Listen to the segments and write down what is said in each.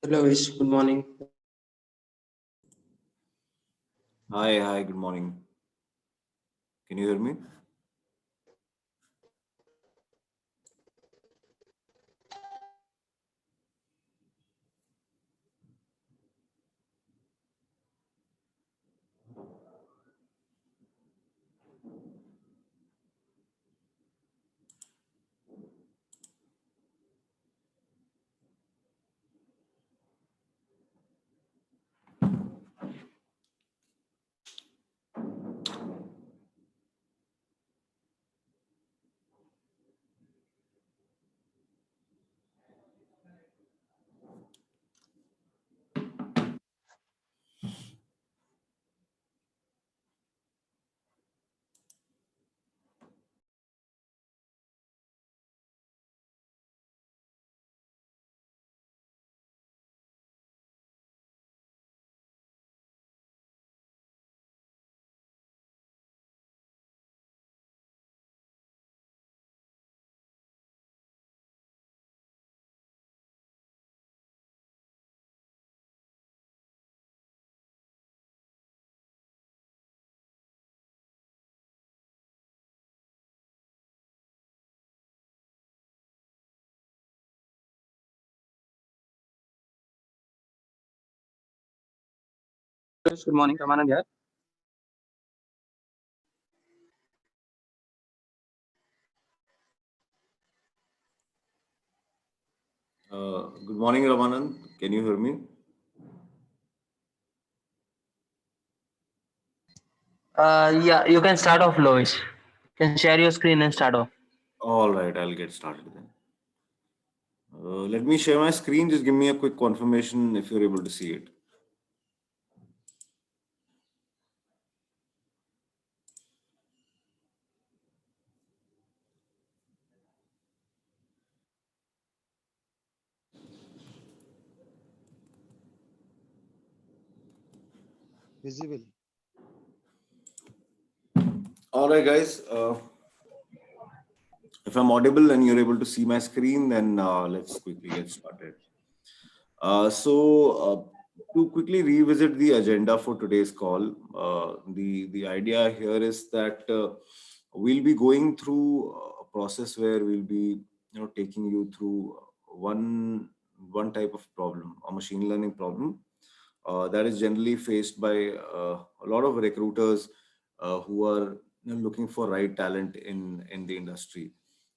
Hello, Ish. Good morning. Hi, good morning. Can you hear me? Ish, good morning. Ramanand here. Good morning, Ramanand. Can you hear me? Yeah, you can start off, Lois. You can share your screen and start off. All right, I'll get started then. Let me share my screen. Just give me a quick confirmation if you're able to see it. Visible. All right, guys. If I'm audible and you're able to see my screen, then let's quickly get started. To quickly revisit the agenda for today's call, the idea here is that we'll be going through a process where we'll be taking you through one type of problem, a machine learning problem that is generally faced by a lot of recruiters who are looking for right talent in the industry.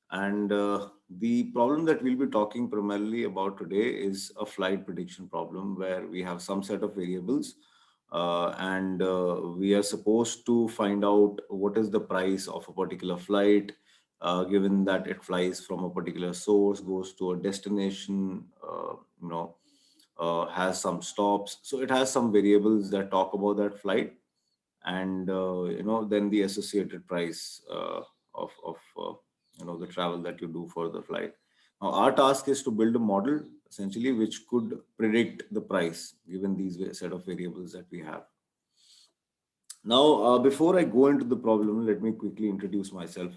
And the problem that we'll be talking primarily about today is a flight prediction problem where we have some set of variables and we are supposed to find out what is the price of a particular flight, given that it flies from a particular source, goes to a destination, has some stops. So it has some variables that talk about that flight, and then the associated price of the travel that you do for the flight. Now our task is to build a model essentially which could predict the price given these set of variables that we have. Now before I go into the problem, let me quickly introduce myself.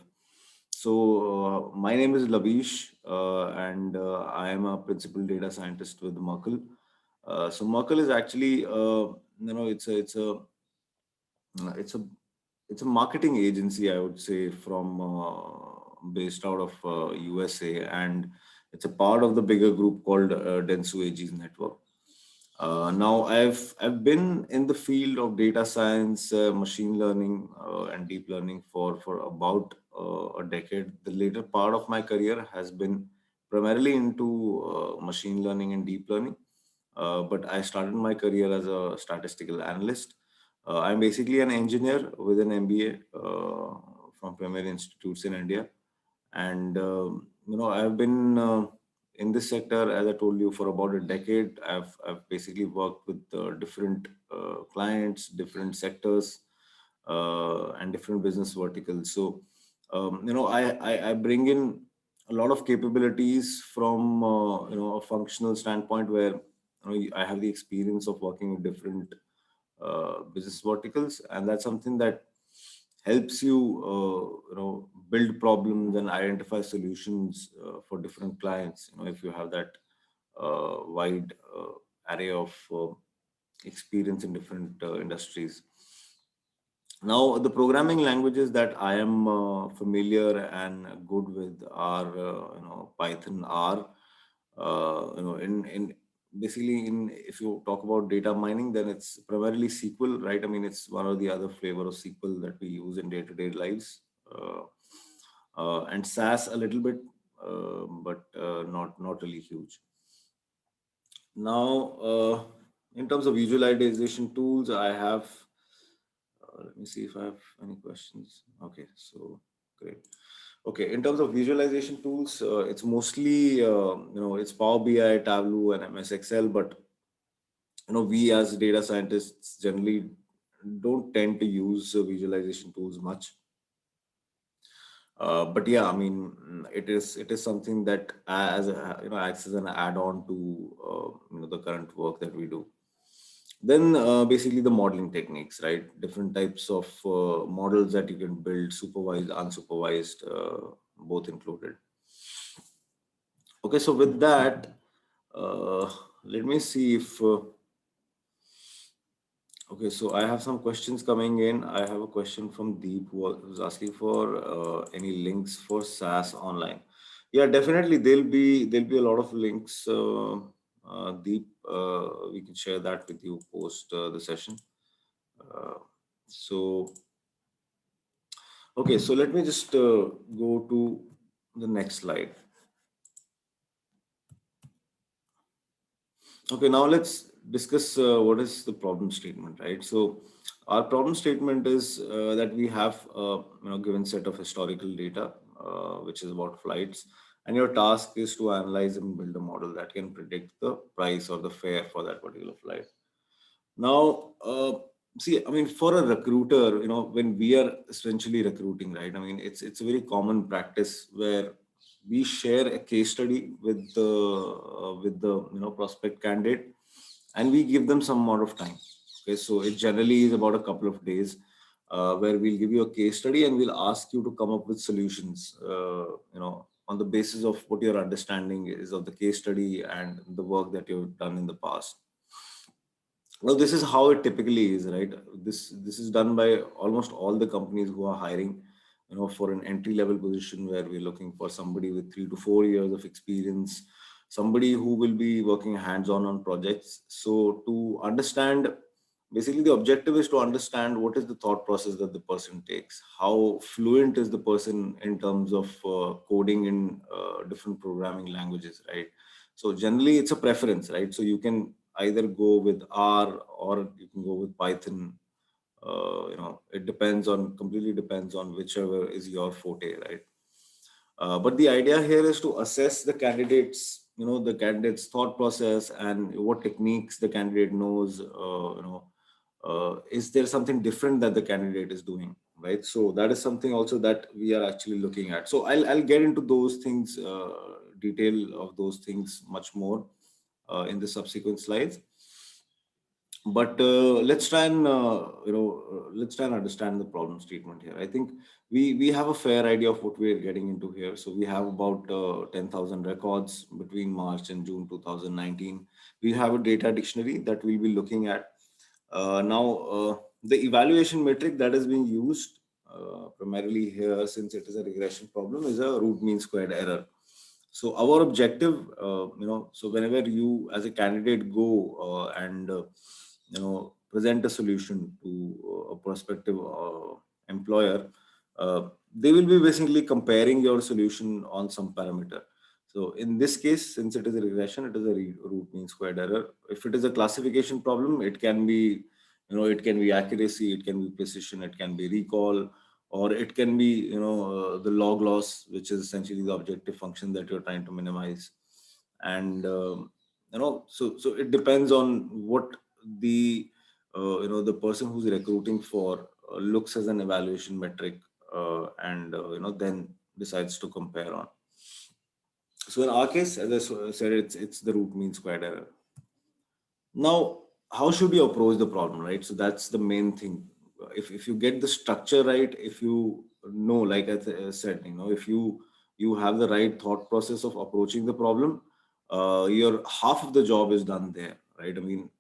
So my name is Lavish, and I am a principal data scientist with Merkle. So Merkle is actually it's a it's a marketing agency, I would say, from based out of USA, and it's a part of the bigger group called Dentsu AG's network. Now, I've been in the field of data science, machine learning, and deep learning for about a decade. The later part of my career has been primarily into machine learning and deep learning. But I started my career as a statistical analyst. I'm basically an engineer with an MBA from Premier Institutes in India, and I've been in this sector, as I told you, for about a decade. I've basically worked with different clients, different sectors, and different business verticals. So I bring in a lot of capabilities from a functional standpoint where I have the experience of working with different business verticals, and that's something that helps you build problems and identify solutions for different clients. If you have that wide array of experience in different industries. Now, the programming languages that I am familiar and good with are, Python, R. In basically, in if you talk about data mining, then it's primarily SQL, right? I mean, it's one or the other flavor of SQL that we use in day-to-day lives, and SAS a little bit, but not really huge. Now, in terms of visualization tools, I have. Let me see if I have any questions. Okay, so great. Okay, in terms of visualization tools, it's mostly it's Power BI, Tableau, and MS Excel. But we as data scientists generally don't tend to use visualization tools much. But yeah, I mean, it is something that acts as an add-on to the current work that we do. Then basically the modeling techniques, right? Different types of models that you can build, supervised, unsupervised, both included. Okay, so with that, let me see if, okay, so I have some questions coming in. I have a question from Deep who was asking for any links for SAS online. Yeah, definitely there'll be a lot of links. Deep, we can share that with you post the session. So, okay, so let me just go to the next slide. Okay, now let's discuss what is the problem statement, right? So, our problem statement is that we have given set of historical data, which is about flights, and your task is to analyze and build a model that can predict the price or the fare for that particular flight. Now, see, I mean, for a recruiter, when we are essentially recruiting, right? I mean, it's a very common practice where we share a case study with the prospect candidate, and we give them some amount of time. Okay, so it generally is about a couple of days, where we'll give you a case study and we'll ask you to come up with solutions, on the basis of what your understanding is of the case study and the work that you've done in the past. Well, this is how it typically is, right? This is done by almost all the companies who are hiring, for an entry level position where we're looking for somebody with 3 to 4 years of experience, somebody who will be working hands-on on projects. So to understand, basically the objective is to understand what is the thought process that the person takes, how fluent is the person in terms of coding in different programming languages, right? So generally it's a preference, right? So you can either go with R or you can go with Python. It completely depends on whichever is your forte, right? But the idea here is to assess the candidate's thought process and what techniques the candidate knows. Is there something different that the candidate is doing, right? So that is something also that we are actually looking at. So I'll get into those things, detail of those things much more in the subsequent slides. But let's try and understand the problem statement here. I think we have a fair idea of what we're getting into here. So we have about 10,000 records between March and June 2019. We have a data dictionary that we'll be looking at. Now, the evaluation metric that is being used primarily here, since it is a regression problem, is a root mean squared error. So our objective, so whenever you as a candidate go and present a solution to a prospective employer, they will be basically comparing your solution on some parameter. So in this case, since it is a regression, it is a root mean squared error. If it is a classification problem, it can be, it can be accuracy, it can be precision, it can be recall, or it can be, the log loss, which is essentially the objective function that you're trying to minimize. And, so it depends on what the, the person who's recruiting for looks as an evaluation metric, and, then decides to compare on. So in our case, as I said, it's the root mean squared error. Now, how should you approach the problem, right? So that's the main thing. If you get the structure right, if you know, like I said, if you have the right thought process of approaching the problem, your half of the job is done there, right? I mean,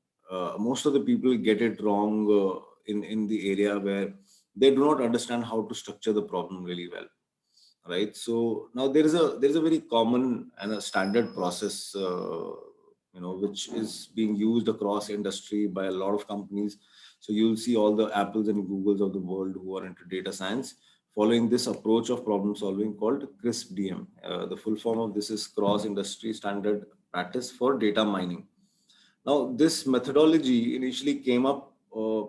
most of the people get it wrong in the area where they do not understand how to structure the problem really well, right? So now there is a very common and a standard process, which is being used across industry by a lot of companies. So you'll see all the Apples and Googles of the world who are into data science following this approach of problem solving called CRISP-DM. The full form of this is Cross Industry Standard Practice for Data Mining. Now, this methodology initially came up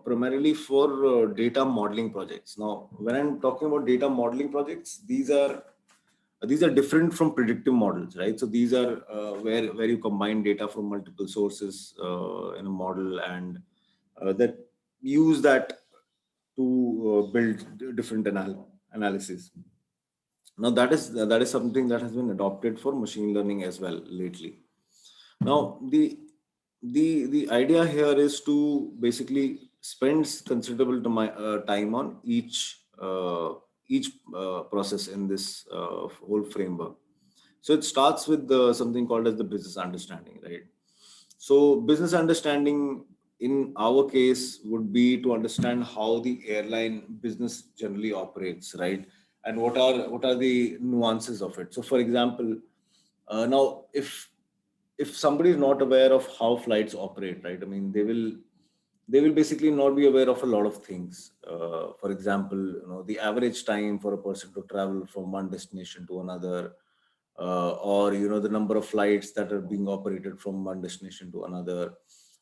primarily for data modeling projects. Now, when I'm talking about data modeling projects, these are different from predictive models, right? So these are where you combine data from multiple sources in a model and that use that to build different analysis. Now that is something that has been adopted for machine learning as well lately. Now the idea here is to basically spend considerable time on each process in this whole framework. So it starts with something called as the business understanding, right? So business understanding in our case would be to understand how the airline business generally operates, right? And what are the nuances of it. So for example, now if somebody is not aware of how flights operate, right? I mean, they will basically not be aware of a lot of things. For example, the average time for a person to travel from one destination to another, or the number of flights that are being operated from one destination to another.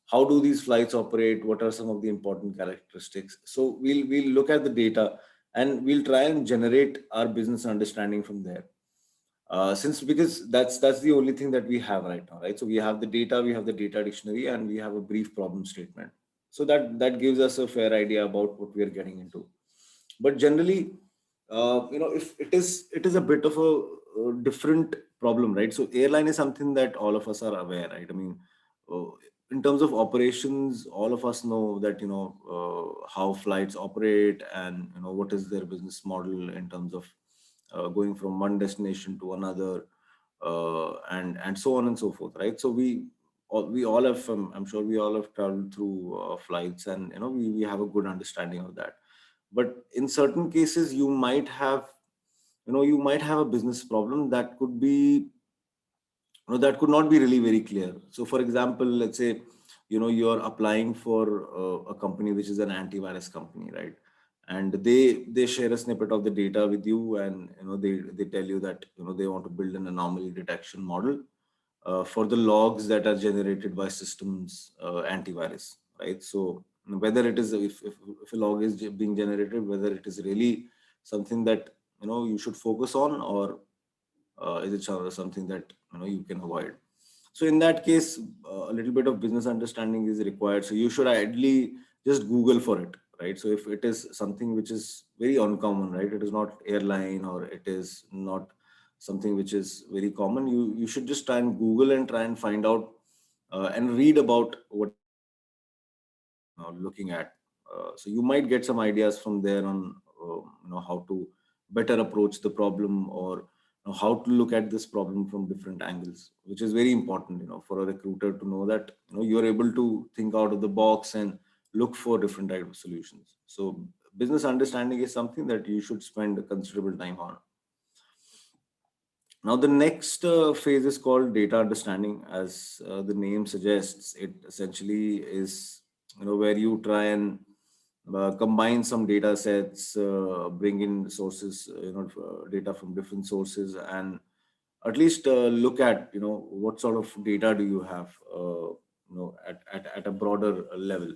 How do these flights operate? What are some of the important characteristics? So we'll look at the data and we'll try and generate our business understanding from there. Since because that's the only thing that we have right now, right? So we have the data, we have the data dictionary, and we have a brief problem statement. So that gives us a fair idea about what we are getting into. But generally, if it is a bit of a different problem, right? So airline is something that all of us are aware, right? I mean, uh, in terms of operations, all of us know that how flights operate and what is their business model in terms of going from one destination to another, and so on and so forth, right? So we all have, I'm sure we all have traveled through flights, and we have a good understanding of that. But in certain cases, you might have a business problem that could be that could not be really very clear. So for example, let's say you're applying for a company which is an antivirus company, right? And they share a snippet of the data with you, and they tell you that they want to build an anomaly detection model for the logs that are generated by systems antivirus, right? So whether it is, if a log is being generated, whether it is really something that you should focus on, or is it something that you can avoid. So in that case, a little bit of business understanding is required. So you should ideally just Google for it, right? So if it is something which is very uncommon, right? It is not airline, or it is not something which is very common. You should just try and Google and try and find out and read about what looking at. So you might get some ideas from there on how to better approach the problem, or how to look at this problem from different angles, which is very important for a recruiter to know that you're able to think out of the box and look for different type of solutions. So business understanding is something that you should spend a considerable time on. Now, the next phase is called data understanding. As the name suggests, it essentially is where you try and combine some data sets, bring in sources, data from different sources, and at least look at what sort of data do you have, at a broader level.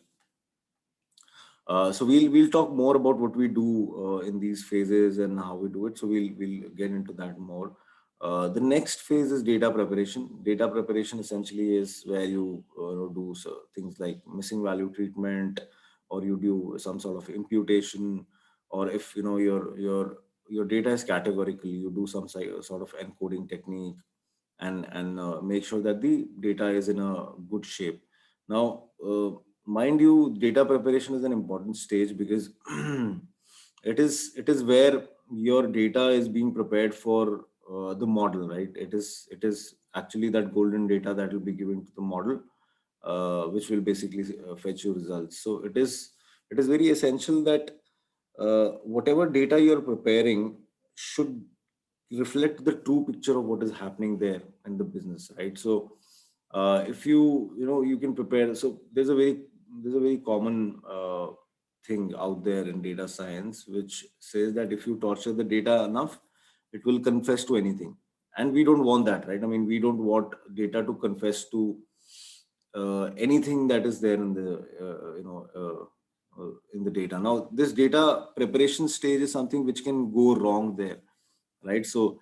So we'll talk more about what we do in these phases and how we do it. So we'll get into that more. The next phase is data preparation. Data preparation essentially is where you do things like missing value treatment, or you do some sort of imputation, or if your data is categorical, you do some sort of encoding technique, and make sure that the data is in a good shape. Now, mind you, data preparation is an important stage because it is where your data is being prepared for the model, right? It is actually that golden data that will be given to the model, which will basically fetch you results. So it is very essential that whatever data you're preparing should reflect the true picture of what is happening there in the business, right? So if you can prepare. So there's a very common thing out there in data science which says that if you torture the data enough, it will confess to anything, and we don't want that, right? I mean, we don't want data to confess to anything that is there in the in the data. Now this data preparation stage is something which can go wrong there, right? So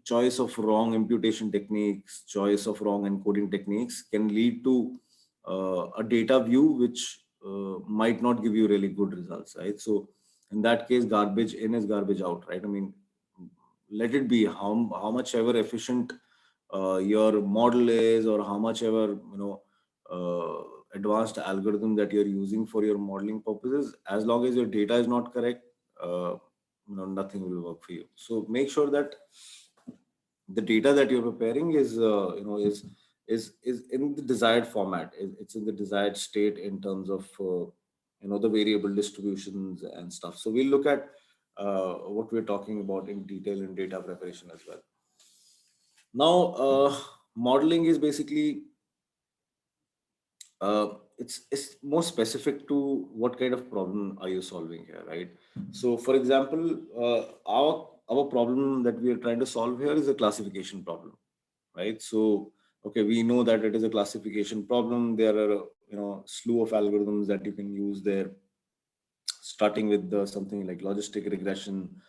choice of wrong imputation techniques, choice of wrong encoding techniques can lead to a data view which might not give you really good results, right? So in that case, garbage in is garbage out, right? I mean, let it be how much ever efficient your model is, or how much ever advanced algorithm that you're using for your modeling purposes, as long as your data is not correct, nothing will work for you. So make sure that the data that you're preparing is is in the desired format. It's in the desired state in terms of the variable distributions and stuff. So we'll look at what we're talking about in detail in data preparation as well. Now, modeling is basically it's more specific to what kind of problem are you solving here, right? So, for example, our problem that we are trying to solve here is a classification problem, right? So, okay, we know that it is a classification problem. There are slew of algorithms that you can use there, starting with something like logistic regression.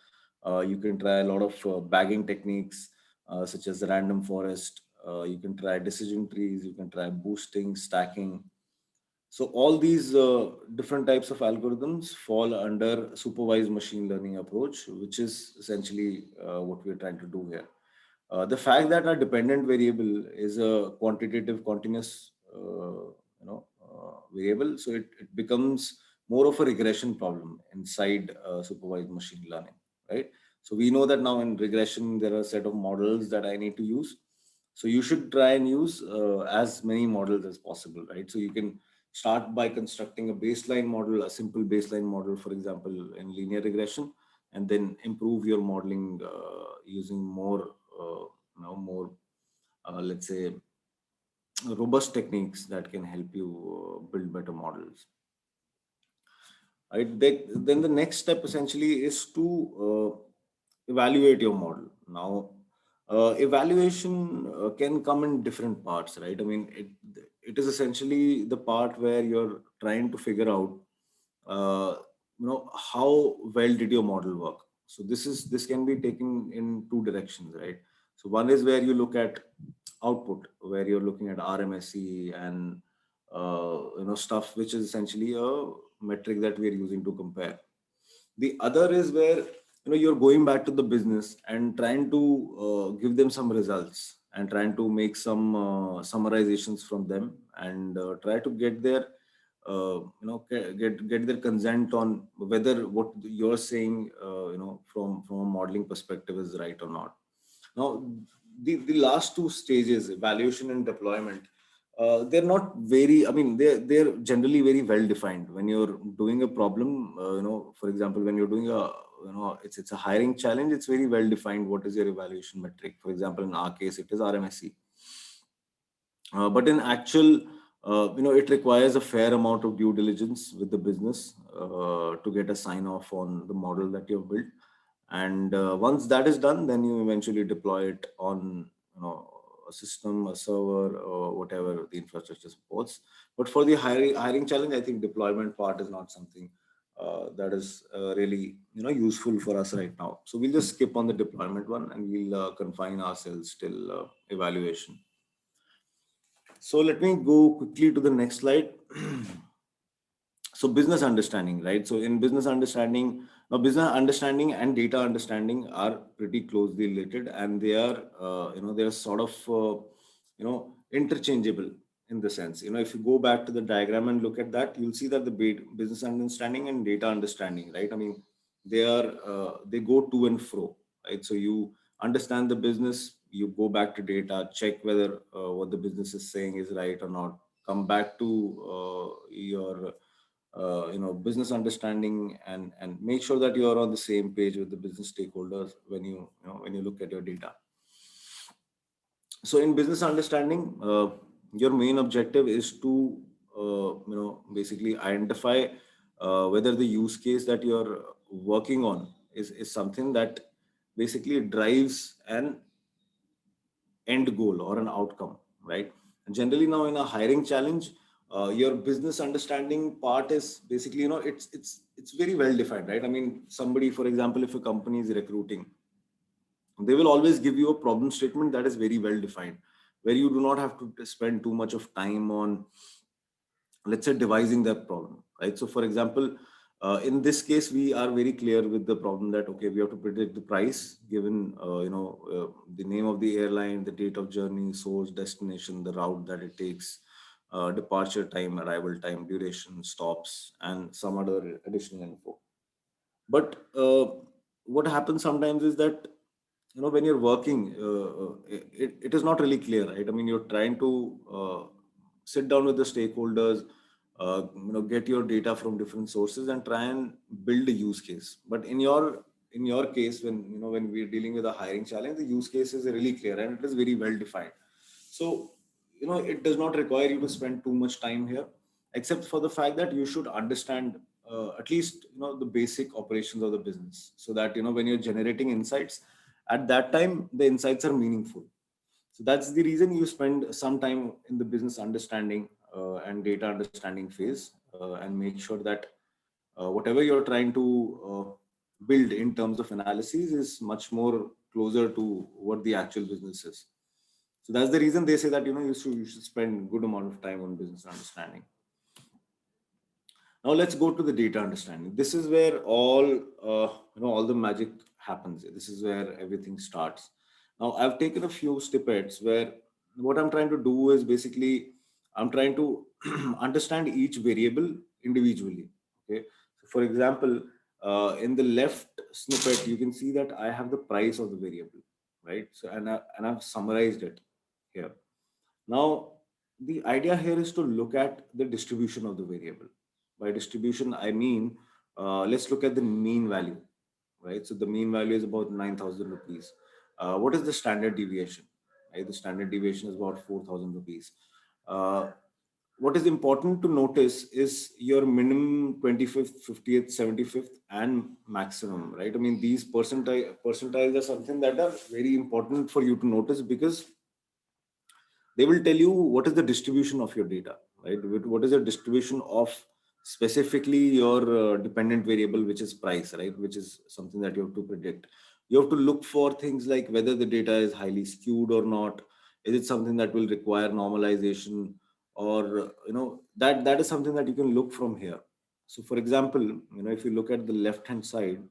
You can try a lot of bagging techniques, such as random forest. You can try decision trees. You can try boosting, stacking. So all these different types of algorithms fall under supervised machine learning approach, which is essentially what we're trying to do here. The fact that a dependent variable is a quantitative continuous variable, so it becomes more of a regression problem inside supervised machine learning, right? So we know that now in regression there are a set of models that I need to use. So you should try and use as many models as possible, right? So you can start by constructing a baseline model, a simple baseline model, for example, in linear regression, and then improve your modeling using more, let's say, robust techniques that can help you build better models. Right? Then the next step essentially is to evaluate your model. Now, evaluation can come in different parts, right? I mean, it is essentially the part where you're trying to figure out, how well did your model work. So this can be taken in two directions, right? So one is where you look at output, where you're looking at RMSE and stuff which is essentially a metric that we're using to compare. The other is where you're going back to the business and trying to give them some results and trying to make some summarizations from them and try to get their get their consent on whether what you're saying from a modeling perspective is right or not. Now, the last two stages, evaluation and deployment, they're not very, I mean, they're generally very well defined. When you're doing a problem, for example, when you're doing it's a hiring challenge, it's very well defined. What is your evaluation metric? For example, in our case, it is RMSE. But in actual, it requires a fair amount of due diligence with the business to get a sign off on the model that you've built. And once that is done, then you eventually deploy it on a system, a server, or whatever the infrastructure supports. But for the hiring challenge, I think deployment part is not something that is really useful for us right now. So we'll just skip on the deployment one and we'll confine ourselves till evaluation. So let me go quickly to the next slide. So business understanding, right? So in business understanding, now business understanding and data understanding are pretty closely related, and they are, they are sort of, interchangeable in the sense. If you go back to the diagram and look at that, you'll see that the business understanding and data understanding, right? I mean, they go to and fro, right? So you understand the business, you go back to data, check whether what the business is saying is right or not, come back to your business understanding, and make sure that you are on the same page with the business stakeholders when when you look at your data. So in business understanding, your main objective is to basically identify whether the use case that you're working on is something that basically drives an end goal or an outcome, right? And generally now in a hiring challenge, your business understanding part is basically, it's very well defined, right? I mean, somebody, for example, if a company is recruiting, they will always give you a problem statement that is very well defined, where you do not have to spend too much of time on, let's say, devising that problem, right? So for example, in this case, we are very clear with the problem that, okay, we have to predict the price given, the name of the airline, the date of journey, source, destination, the route that it takes, departure time, arrival time, duration, stops, and some other additional info. But what happens sometimes is that, when you're working, it is not really clear, right? I mean, you're trying to sit down with the stakeholders, get your data from different sources and try and build a use case. But in your case, when we're dealing with a hiring challenge, the use case is really clear and it is very well defined. So, it does not require you to spend too much time here, except for the fact that you should understand at least, the basic operations of the business, so that, when you're generating insights, at that time, the insights are meaningful. So that's the reason you spend some time in the business understanding and data understanding phase, and make sure that whatever you're trying to build in terms of analysis is much more closer to what the actual business is. So that's the reason they say that, you should spend good amount of time on business understanding. Now let's go to the data understanding. This is where all the magic happens. This is where everything starts. Now I've taken a few snippets where what I'm trying to do is basically I'm trying to understand each variable individually. Okay. So for example, in the left snippet, you can see that I have the price of the variable, right? So and I've summarized it here. Now the idea here is to look at the distribution of the variable. By distribution, I mean, let's look at the mean value, right? So the mean value is about 9,000 rupees. What is the standard deviation? Right? The standard deviation is about 4,000 rupees. What is important to notice is your minimum 25th, 50th, 75th, and maximum, right? I mean, these percentiles are something that are very important for you to notice, because they will tell you what is the distribution of your data, right? What is the distribution of specifically your dependent variable, which is price, right? Which is something that you have to predict. You have to look for things like whether the data is highly skewed or not. Is it something that will require normalization, or that is something that you can look from here. So for example, if you look at the left hand side,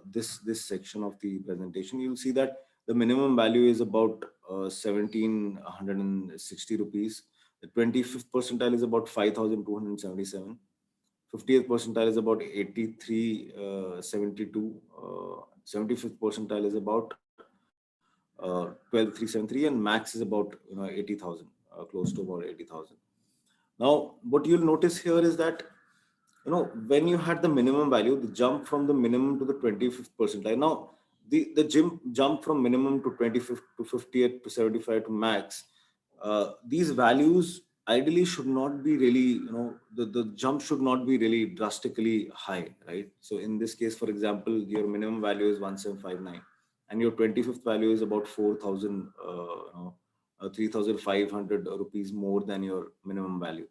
this section of the presentation, you'll see that the minimum value is about 1,760 rupees. The 25th percentile is about 5,277. 50th percentile is about 8372. 75th percentile is about 12,373, and max is about 80,000, close to about 80,000. Now, what you'll notice here is that when you had the minimum value, the jump from the minimum to the 25th percentile. Now, the jump from minimum to 25th to 50th to 75 to max, these values ideally should not be really, the jump should not be really drastically high, right? So in this case, for example, your minimum value is 1,759 and your 25th value is about 4,000, 3,500 rupees more than your minimum value.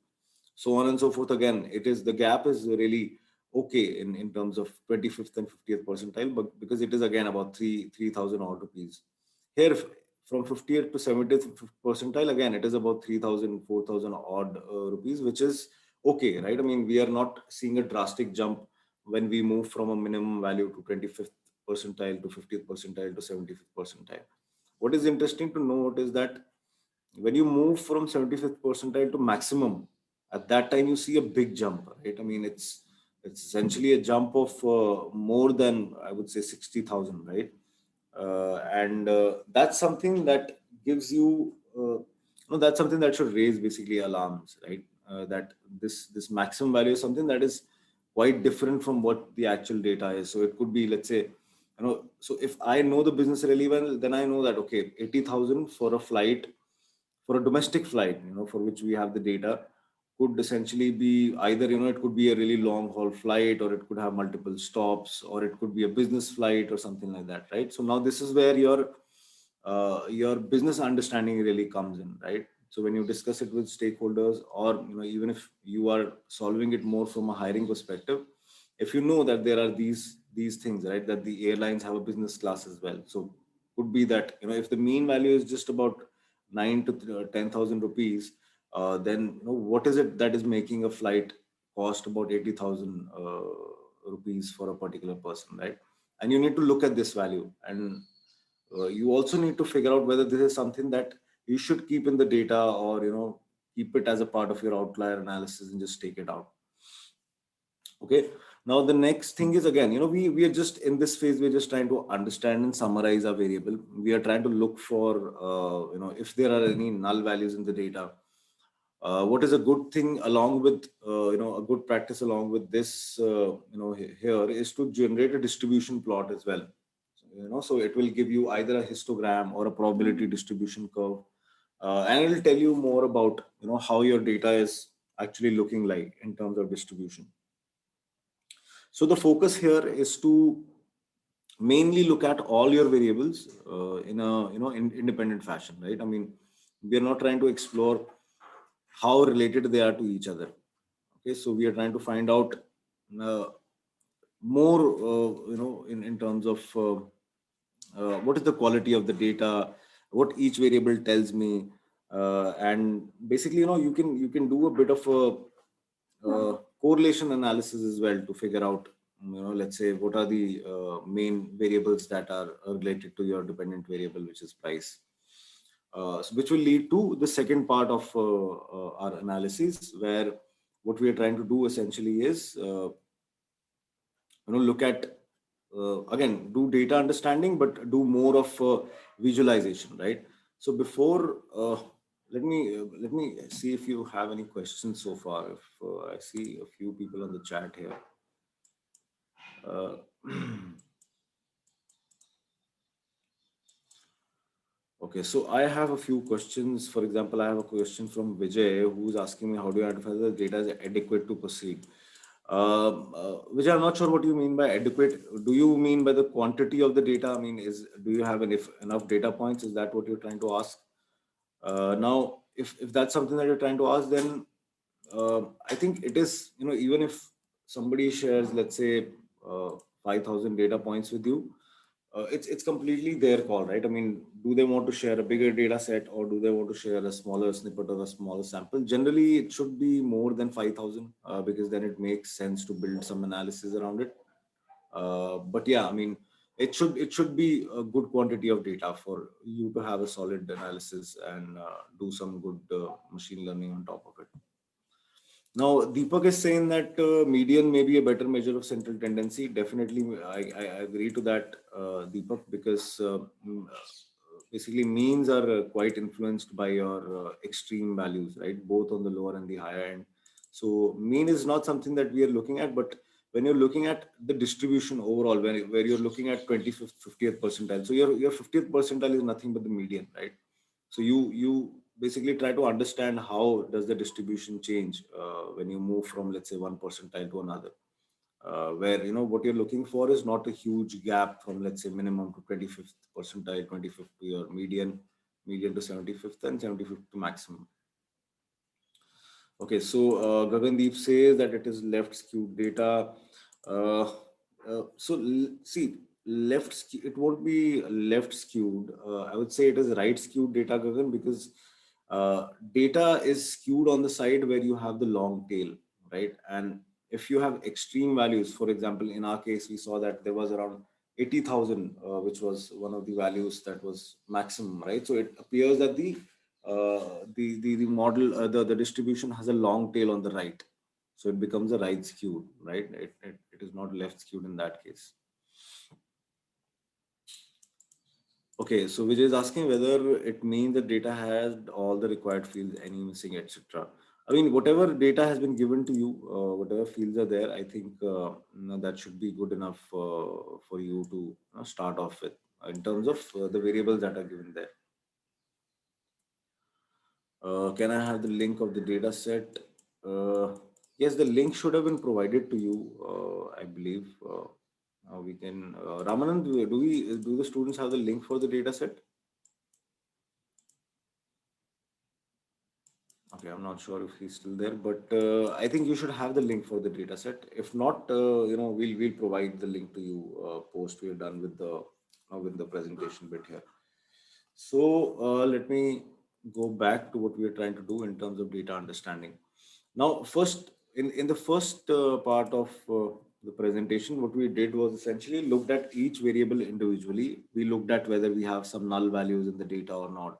So on and so forth. Again, the gap is really okay in terms of 25th and 50th percentile, but because it is again about 3,000 odd rupees. Here from 50th to 70th percentile, again, it is about 3,000, 4,000 odd rupees, which is okay, right? I mean, we are not seeing a drastic jump when we move from a minimum value to 25th percentile to 50th percentile to 75th percentile. What is interesting to note is that when you move from 75th percentile to maximum, at that time you see a big jump, right? I mean, it's essentially a jump of more than, I would say, 60,000, right? and that's something that gives you, that's something that should raise basically alarms, right? That this maximum value is something that is quite different from what the actual data is. So it could be, let's say, so if I know the business really well, then I know that, okay, 80,000 for a flight, for a domestic flight, for which we have the data, could essentially be either, it could be a really long haul flight, or it could have multiple stops, or it could be a business flight or something like that, right? So now this is where your business understanding really comes in, right? So when you discuss it with stakeholders, or even if you are solving it more from a hiring perspective, if you know that there are these things, right, that the airlines have a business class as well. So could be that, if the mean value is just about 9 to 10,000 rupees, then what is it that is making a flight cost about 80,000 rupees for a particular person, right? And you need to look at this value, and you also need to figure out whether this is something that you should keep in the data, or keep it as a part of your outlier analysis and just take it out. Okay, now the next thing is, again, we are just in this phase, we're just trying to understand and summarize our variable. We are trying to look for if there are any null values in the data. What is a good thing along with a good practice along with this here is to generate a distribution plot as well. So it will give you either a histogram or a probability distribution curve, and it will tell you more about how your data is actually looking like in terms of distribution. So the focus here is to mainly look at all your variables in a independent fashion, right? I mean, we are not trying to explore how related they are to each other. Okay, so we are trying to find out more, in terms of what is the quality of the data, what each variable tells me, and basically, you can do a bit of a correlation analysis as well to figure out, let's say, what are the main variables that are related to your dependent variable, which is price. So which will lead to the second part of our analysis, where what we are trying to do essentially is look at again, do data understanding, but do more of visualization, right? So before let me see if you have any questions so far. If I see a few people on the chat here. uh, Okay, so I have a few questions. For example, I have a question from Vijay, who's asking me, how do you identify the data is adequate to proceed? Vijay, I'm not sure what you mean by adequate. Do you mean by the quantity of the data? I mean, do you have enough data points? Is that what you're trying to ask? Now, if that's something that you're trying to ask, then I think it is, even if somebody shares, let's say, 5,000 data points with you, it's completely their call, right? I mean, do they want to share a bigger data set, or do they want to share a smaller snippet or a smaller sample? Generally, it should be more than 5,000 because then it makes sense to build some analysis around it. But yeah, I mean, it should be a good quantity of data for you to have a solid analysis and do some good machine learning on top of it. Now, Deepak is saying that median may be a better measure of central tendency. Definitely, I agree to that, Deepak, because basically means are quite influenced by your extreme values, right? Both on the lower and the higher end. So mean is not something that we are looking at, but when you're looking at the distribution overall, where you're looking at 25th, 50th percentile. So your 50th percentile is nothing but the median, right? So you basically try to understand how does the distribution change when you move from, let's say, one percentile to another, where what you're looking for is not a huge gap from, let's say, minimum to 25th percentile, 25th to your median to 75th, and 75th to maximum. Okay, so Gagandeep says that it is left skewed data. See, it won't be left skewed. I would say it is right skewed data, Gagan, because data is skewed on the side where you have the long tail, right? And if you have extreme values, for example, in our case, we saw that there was around 80,000, which was one of the values that was maximum, right? So it appears that the model, the distribution has a long tail on the right. So it becomes a right skewed, right? It is not left skewed in that case. Okay, so Vijay is asking whether it means the data has all the required fields, any missing, etc. I mean, whatever data has been given to you, whatever fields are there, I think that should be good enough for you to start off with in terms of the variables that are given there. Can I have the link of the data set? Yes, the link should have been provided to you, I believe. We can, Ramanand, do the students have the link for the data set? Okay, I'm not sure if he's still there, but I think you should have the link for the data set. If not, we'll provide the link to you post we're done with the presentation bit here. So let me go back to what we are trying to do in terms of data understanding. Now, first, in the first part of the presentation, what we did was essentially looked at each variable individually. We looked at whether we have some null values in the data or not.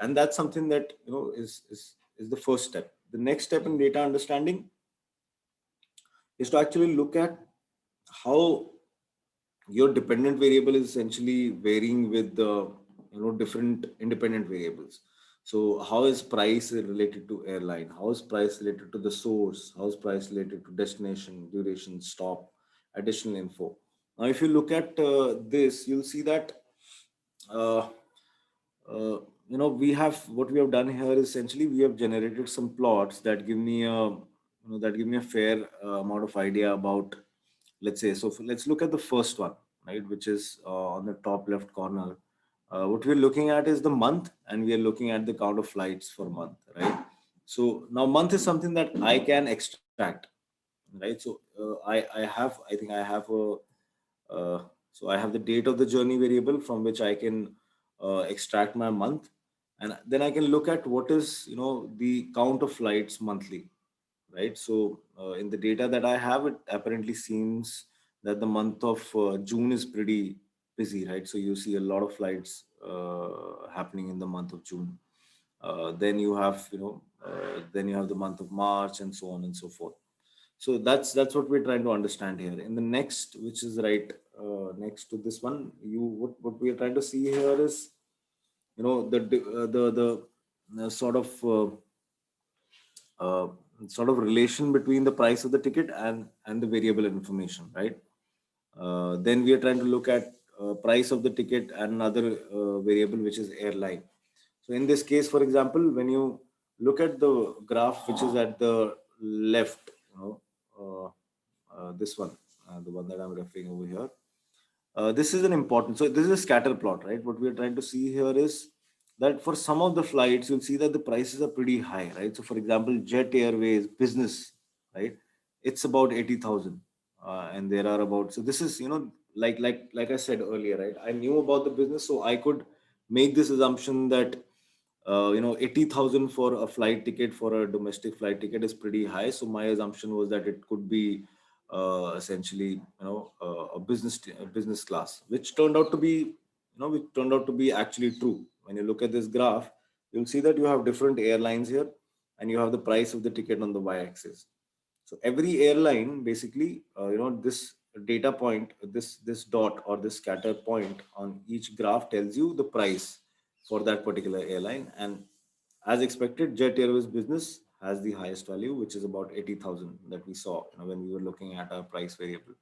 And that's something that is the first step. The next step in data understanding is to actually look at how your dependent variable is essentially varying with the different independent variables. So how is price related to airline? How is price related to the source? How is price related to destination, duration, stop, additional info? Now, if you look at this, you'll see that uh, we have what we have done here is essentially we have generated some plots that give me a fair amount of idea about, let's say, so let's look at the first one, right, which is on the top left corner. What we're looking at is the month, and we are looking at the count of flights for month, right? So now month is something that I can extract, right? So I think I have a so I have the date of the journey variable from which I can extract my month, and then I can look at what is the count of flights monthly, right? So in the data that I have, it apparently seems that the month of June is pretty busy, right? So you see a lot of flights happening in the month of June. Then you have then you have the month of March and so on and so forth. So that's what we're trying to understand here. In the next, which is right next to this one, what we are trying to see here is the uh, sort of relation between the price of the ticket and the variable information, right? Then we are trying to look at price of the ticket and another variable, which is airline. So in this case, for example, when you look at the graph, which is at the left, this one, the one that I'm referring over here. This is an important, so this is a scatter plot, right? What we're trying to see here is that for some of the flights, you'll see that the prices are pretty high, right? So for example, Jet Airways business, right? It's about 80,000. And there are about, so this is, like I said earlier, right? I knew about the business, so I could make this assumption that 80,000 for a flight ticket, for a domestic flight ticket, is pretty high. So my assumption was that it could be essentially a business class, which turned out to be actually true. When you look at this graph, you'll see that you have different airlines here, and you have the price of the ticket on the y-axis. So every airline, basically, this data point, this dot or this scatter point on each graph tells you the price for that particular airline. And as expected, Jet Airways business has the highest value, which is about 80,000 that we saw when we were looking at our price variable.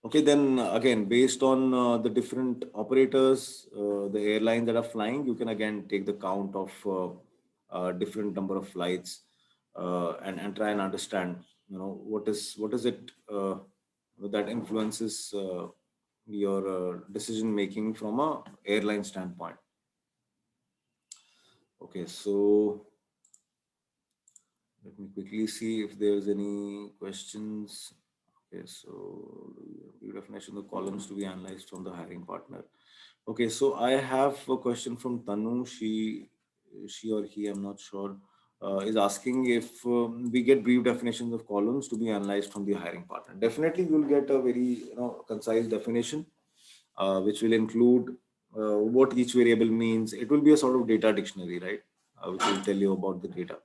Okay, then again, based on the different operators, the airlines that are flying, you can again take the count of different number of flights and try and understand, what is it that influences your decision making from a airline standpoint. Okay, so let me quickly see if there's any questions. Okay, so the definition of the columns to be analyzed from the hiring partner. Okay, so I have a question from Tanu. She or he, I'm not sure, is asking if we get brief definitions of columns to be analyzed from the hiring partner. Definitely, you'll get a very concise definition, which will include what each variable means. It will be a sort of data dictionary, right? Which will tell you about the data.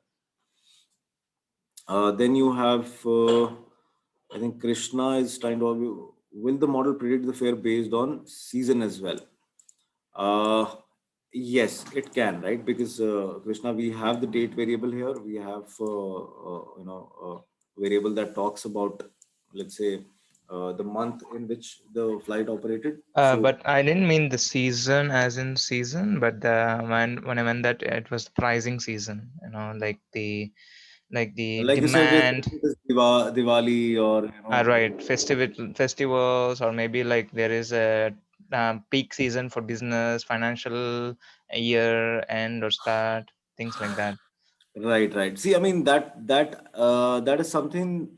Then you have, I think Krishna is trying to will the model predict the fare based on season as well? Uh, yes, it can, right? Because Krishna, we have the date variable here. We have variable that talks about, let's say, the month in which the flight operated. So But I didn't mean the season as in season, but when I meant that it was the pricing season, like the like you said, if demand. it is Diwali or Right, festivals, or maybe like there is a peak season for business, financial year end or start, things like that. right, right. See, I mean that is something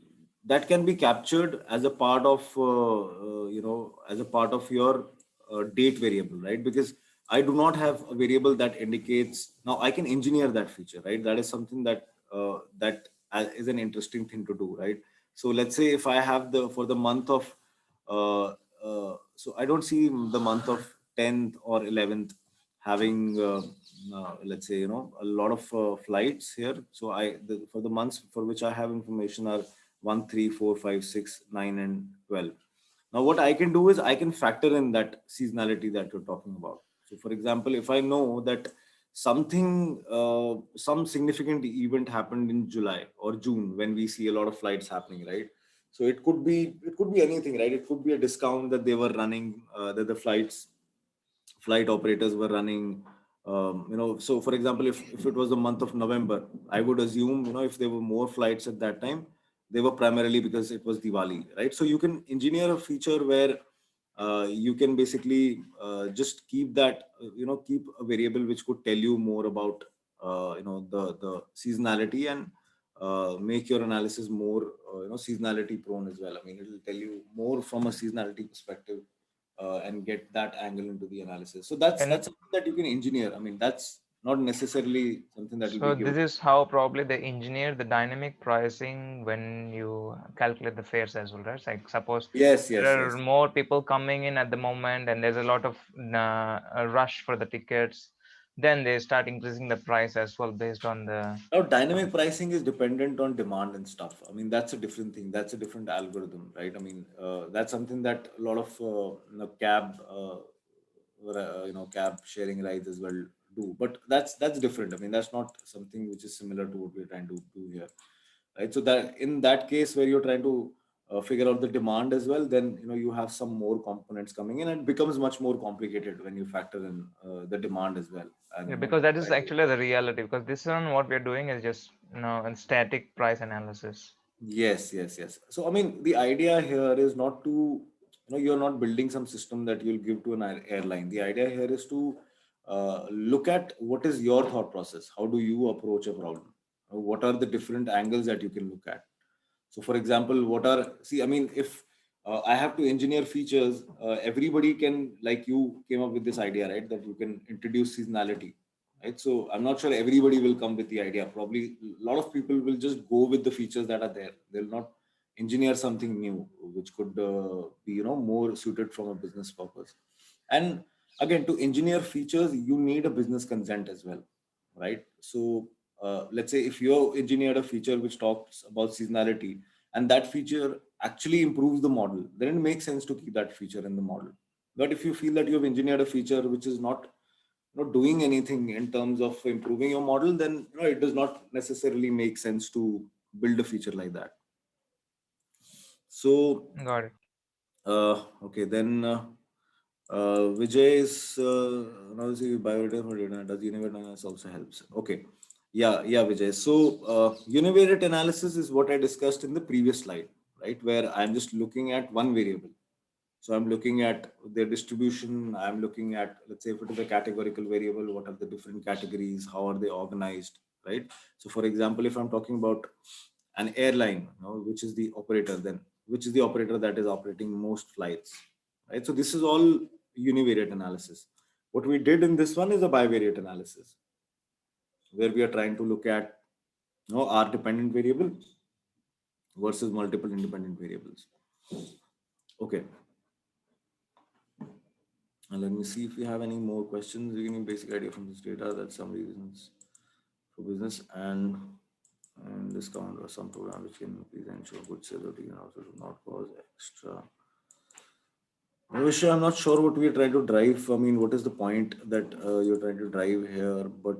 that can be captured as a part of as a part of your date variable, right? Because I do not have a variable that indicates. Now I can engineer that feature, right? That is something that is an interesting thing to do, right? So let's say if I have the for the month of so I don't see the month of 10th or 11th having let's say a lot of flights here. So for the months for which I have information are 1, 3, 4, 5, 6, 9, and 12. Now what I can do is I can factor in that seasonality that you're talking about. So for example, if I know that some significant event happened in July or June when we see a lot of flights happening, right? So it could be anything, right? It could be a discount that they were running, that the flight operators were running. So for example, if it was the month of November, I would assume, if there were more flights at that time, they were primarily because it was Diwali, right? So you can engineer a feature where you can basically just keep that, keep a variable which could tell you more about, the seasonality, and make your analysis more, seasonality prone as well. I mean, it'll tell you more from a seasonality perspective, and get that angle into the analysis. So that's And something that you can engineer. I mean, that's not necessarily something that will be so given. this is how probably they engineer the dynamic pricing when you calculate the fares as well, right? Like suppose Yes, yes, there are yes. more people coming in at the moment and there's a lot of a rush for the tickets, then they start increasing the price as well based on the. Now, dynamic pricing is dependent on demand and stuff. I mean, that's a different thing. That's a different algorithm, right? I mean, that's something that a lot of cab sharing rides as well do. But that's different. I mean, that's not something which is similar to what we're trying to do here, right? So that in that case where you're trying to figure out the demand as well, then you have some more components coming in, and it becomes much more complicated when you factor in the demand as well, and Yeah, because that is try to. actually the reality. Because this one, what we're doing is just a static price analysis. Yes, yes, yes. So, I mean, the idea here is not to, you're not building some system that you'll give to an airline. The idea here is to look at what is your thought process. How do you approach a problem? What are the different angles that you can look at? So, for example, I mean, if I have to engineer features, everybody can, like you came up with this idea, right? That you can introduce seasonality, right? So I'm not sure everybody will come with the idea. Probably a lot of people will just go with the features that are there. They'll not engineer something new, which could be, more suited from a business purpose. And again, to engineer features, you need a business consent as well, right? So let's say if you engineered a feature which talks about seasonality, and that feature actually improves the model, then it makes sense to keep that feature in the model. But if you feel that you have engineered a feature which is not doing anything in terms of improving your model, then it does not necessarily make sense to build a feature like that. So Got it. okay, then Vijay is now see biodata for data. Does Univariate analysis also helps? Okay, yeah, Vijay. So univariate analysis is what I discussed in the previous slide, right? Where I'm just looking at one variable. So I'm looking at their distribution. I'm looking at, let's say, if it is a categorical variable, what are the different categories? How are they organized, right? So, for example, if I'm talking about an airline, which is the operator, then which is the operator that is operating most flights, right? So this is all univariate analysis. What we did in this one is a bivariate analysis, where we are trying to look at our dependent variable versus multiple independent variables. Okay. And let me see if we have any more questions. We any basic idea from this data that some reasons for business and discount or some program which can please ensure good sales and also should not cause extra Vishnu, I'm not sure what we're trying to drive. I mean, what is the point that you're trying to drive here? But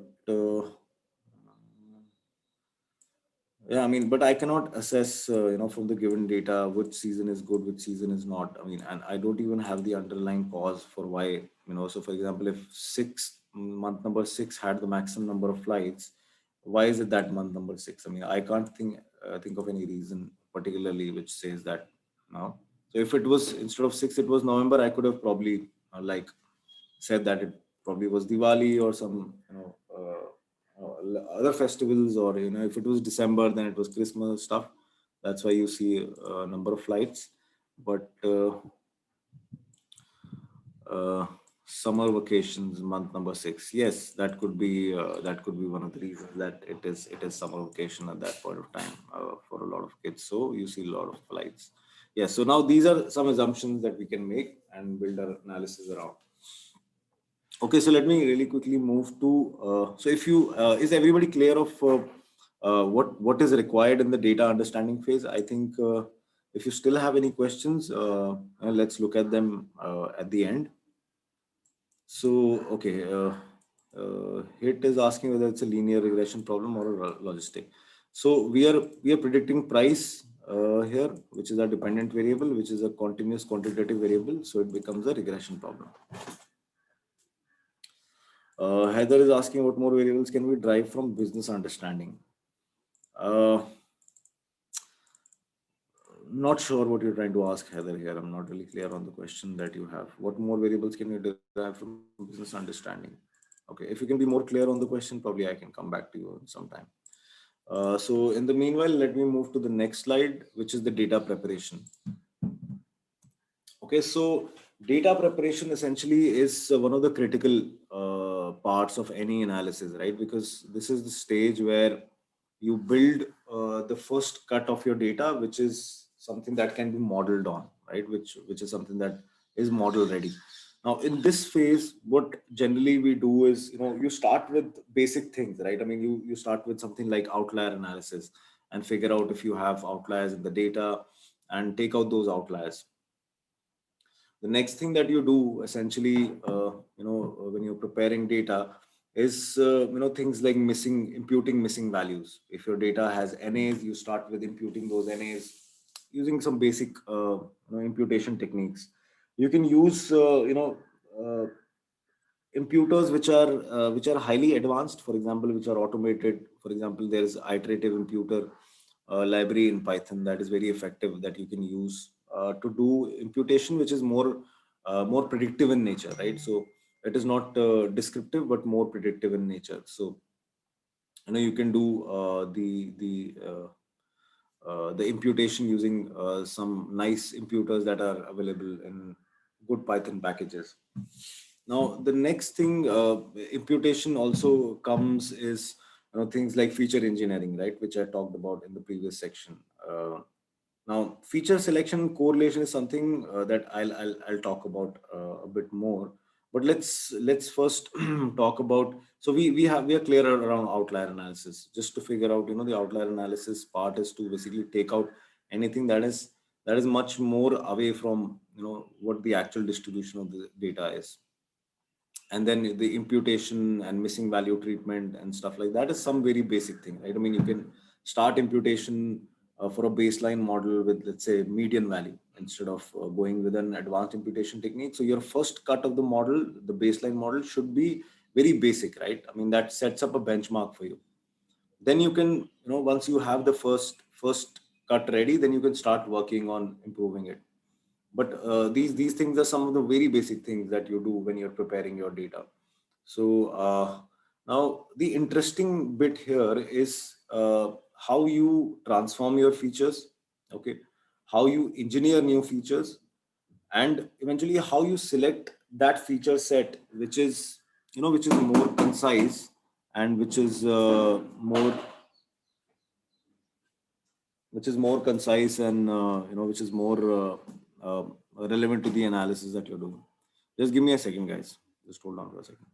yeah, I mean, but I cannot assess, from the given data, which season is good, which season is not. I mean, and I don't even have the underlying cause for why, So, for example, if month number six had the maximum number of flights, why is it that month number six? I mean, I can't think of any reason particularly which says that now. So, if it was instead of six, it was November, I could have probably said that it probably was Diwali or some, other festivals, or if it was December, then it was Christmas stuff. That's why you see a number of flights. But summer vacations, month number six, yes, that could be one of the reasons that it is summer vacation at that point of time for a lot of kids. So you see a lot of flights. Yes. So now these are some assumptions that we can make and build our analysis around. Okay, so let me really quickly move to. So, if you is everybody clear of what is required in the data understanding phase? I think if you still have any questions, let's look at them at the end. So, okay, Hit is asking whether it's a linear regression problem or a logistic. So we are predicting price here, which is a dependent variable, which is a continuous quantitative variable. So it becomes a regression problem. Heather is asking what more variables can we drive from business understanding. Not sure what you're trying to ask, Heather. Here, I'm not really clear on the question that you have. What more variables can you derive from business understanding? Okay, if you can be more clear on the question, probably I can come back to you sometime. So in the meanwhile, let me move to the next slide, which is the data preparation. Okay, so data preparation essentially is one of the critical parts of any analysis, right? Because this is the stage where you build the first cut of your data, which is something that can be modeled on, right? Which is something that is model ready. Now, in this phase, what generally we do is, you start with basic things, right? I mean, you start with something like outlier analysis and figure out if you have outliers in the data and take out those outliers. The next thing that you do essentially, when you're preparing data is, things like imputing missing values. If your data has NAs, you start with imputing those NAs using some basic, imputation techniques. You can use, imputers which are highly advanced, for example, which are automated. For example, there is iterative imputer library in Python that is very effective that you can use to do imputation, which is more predictive in nature, right? So it is not descriptive but more predictive in nature. So you can do the imputation using some nice imputers that are available in good Python packages. Now, the next thing, imputation also comes is things like feature engineering, right, which I talked about in the previous section. Now, feature selection correlation is something that I'll talk about a bit more. But let's first talk about. So we are clear around outlier analysis. Just to figure out, the outlier analysis part is to basically take out anything that is much more away from what the actual distribution of the data is. And then the imputation and missing value treatment and stuff like that is some very basic thing, right? I mean, you can start imputation for a baseline model with, let's say, median value instead of going with an advanced imputation technique. So your first cut of the model, the baseline model, should be very basic, right? I mean, that sets up a benchmark for you. Then you can, once you have the first cut ready, then you can start working on improving it. But these things are some of the very basic things that you do when you're preparing your data. So now the interesting bit here is how you transform your features, okay, how you engineer new features, and eventually how you select that feature set which is more concise and which is more concise and which is more relevant to the analysis that you're doing. Just give me a second, guys. Just hold on for a second.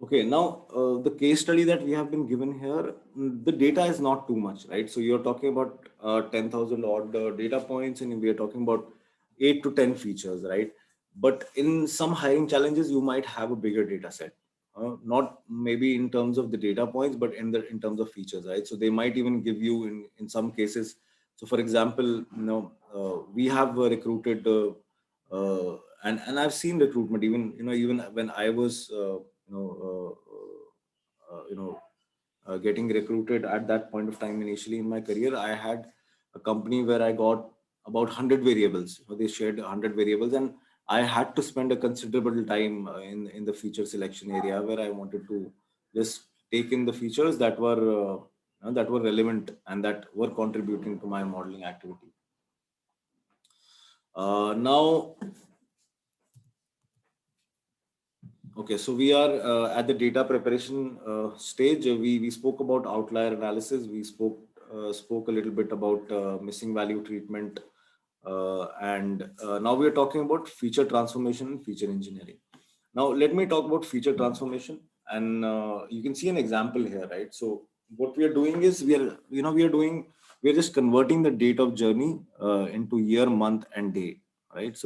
Okay, now the case study that we have been given here, the data is not too much, right? So you're talking about 10,000 odd data points, and we are talking about 8 to 10 features, right? But in some hiring challenges, you might have a bigger data set, not maybe in terms of the data points, but in terms of features, right? So they might even give you in some cases. So for example, we have recruited, and I've seen recruitment even when I was know, getting recruited at that point of time initially in my career. I had a company where I got about 100 variables. They shared 100 variables, and I had to spend a considerable time in the feature selection area where I wanted to just take in the features that were relevant and that were contributing to my modeling activity. Now, okay, so we are at the data preparation stage. We spoke about outlier analysis. We spoke a little bit about missing value treatment, and now we are talking about feature transformation and feature engineering. Now, let me talk about feature transformation, and you can see an example here, right? So, what we are doing is we are just converting the date of journey into year, month, and day, right?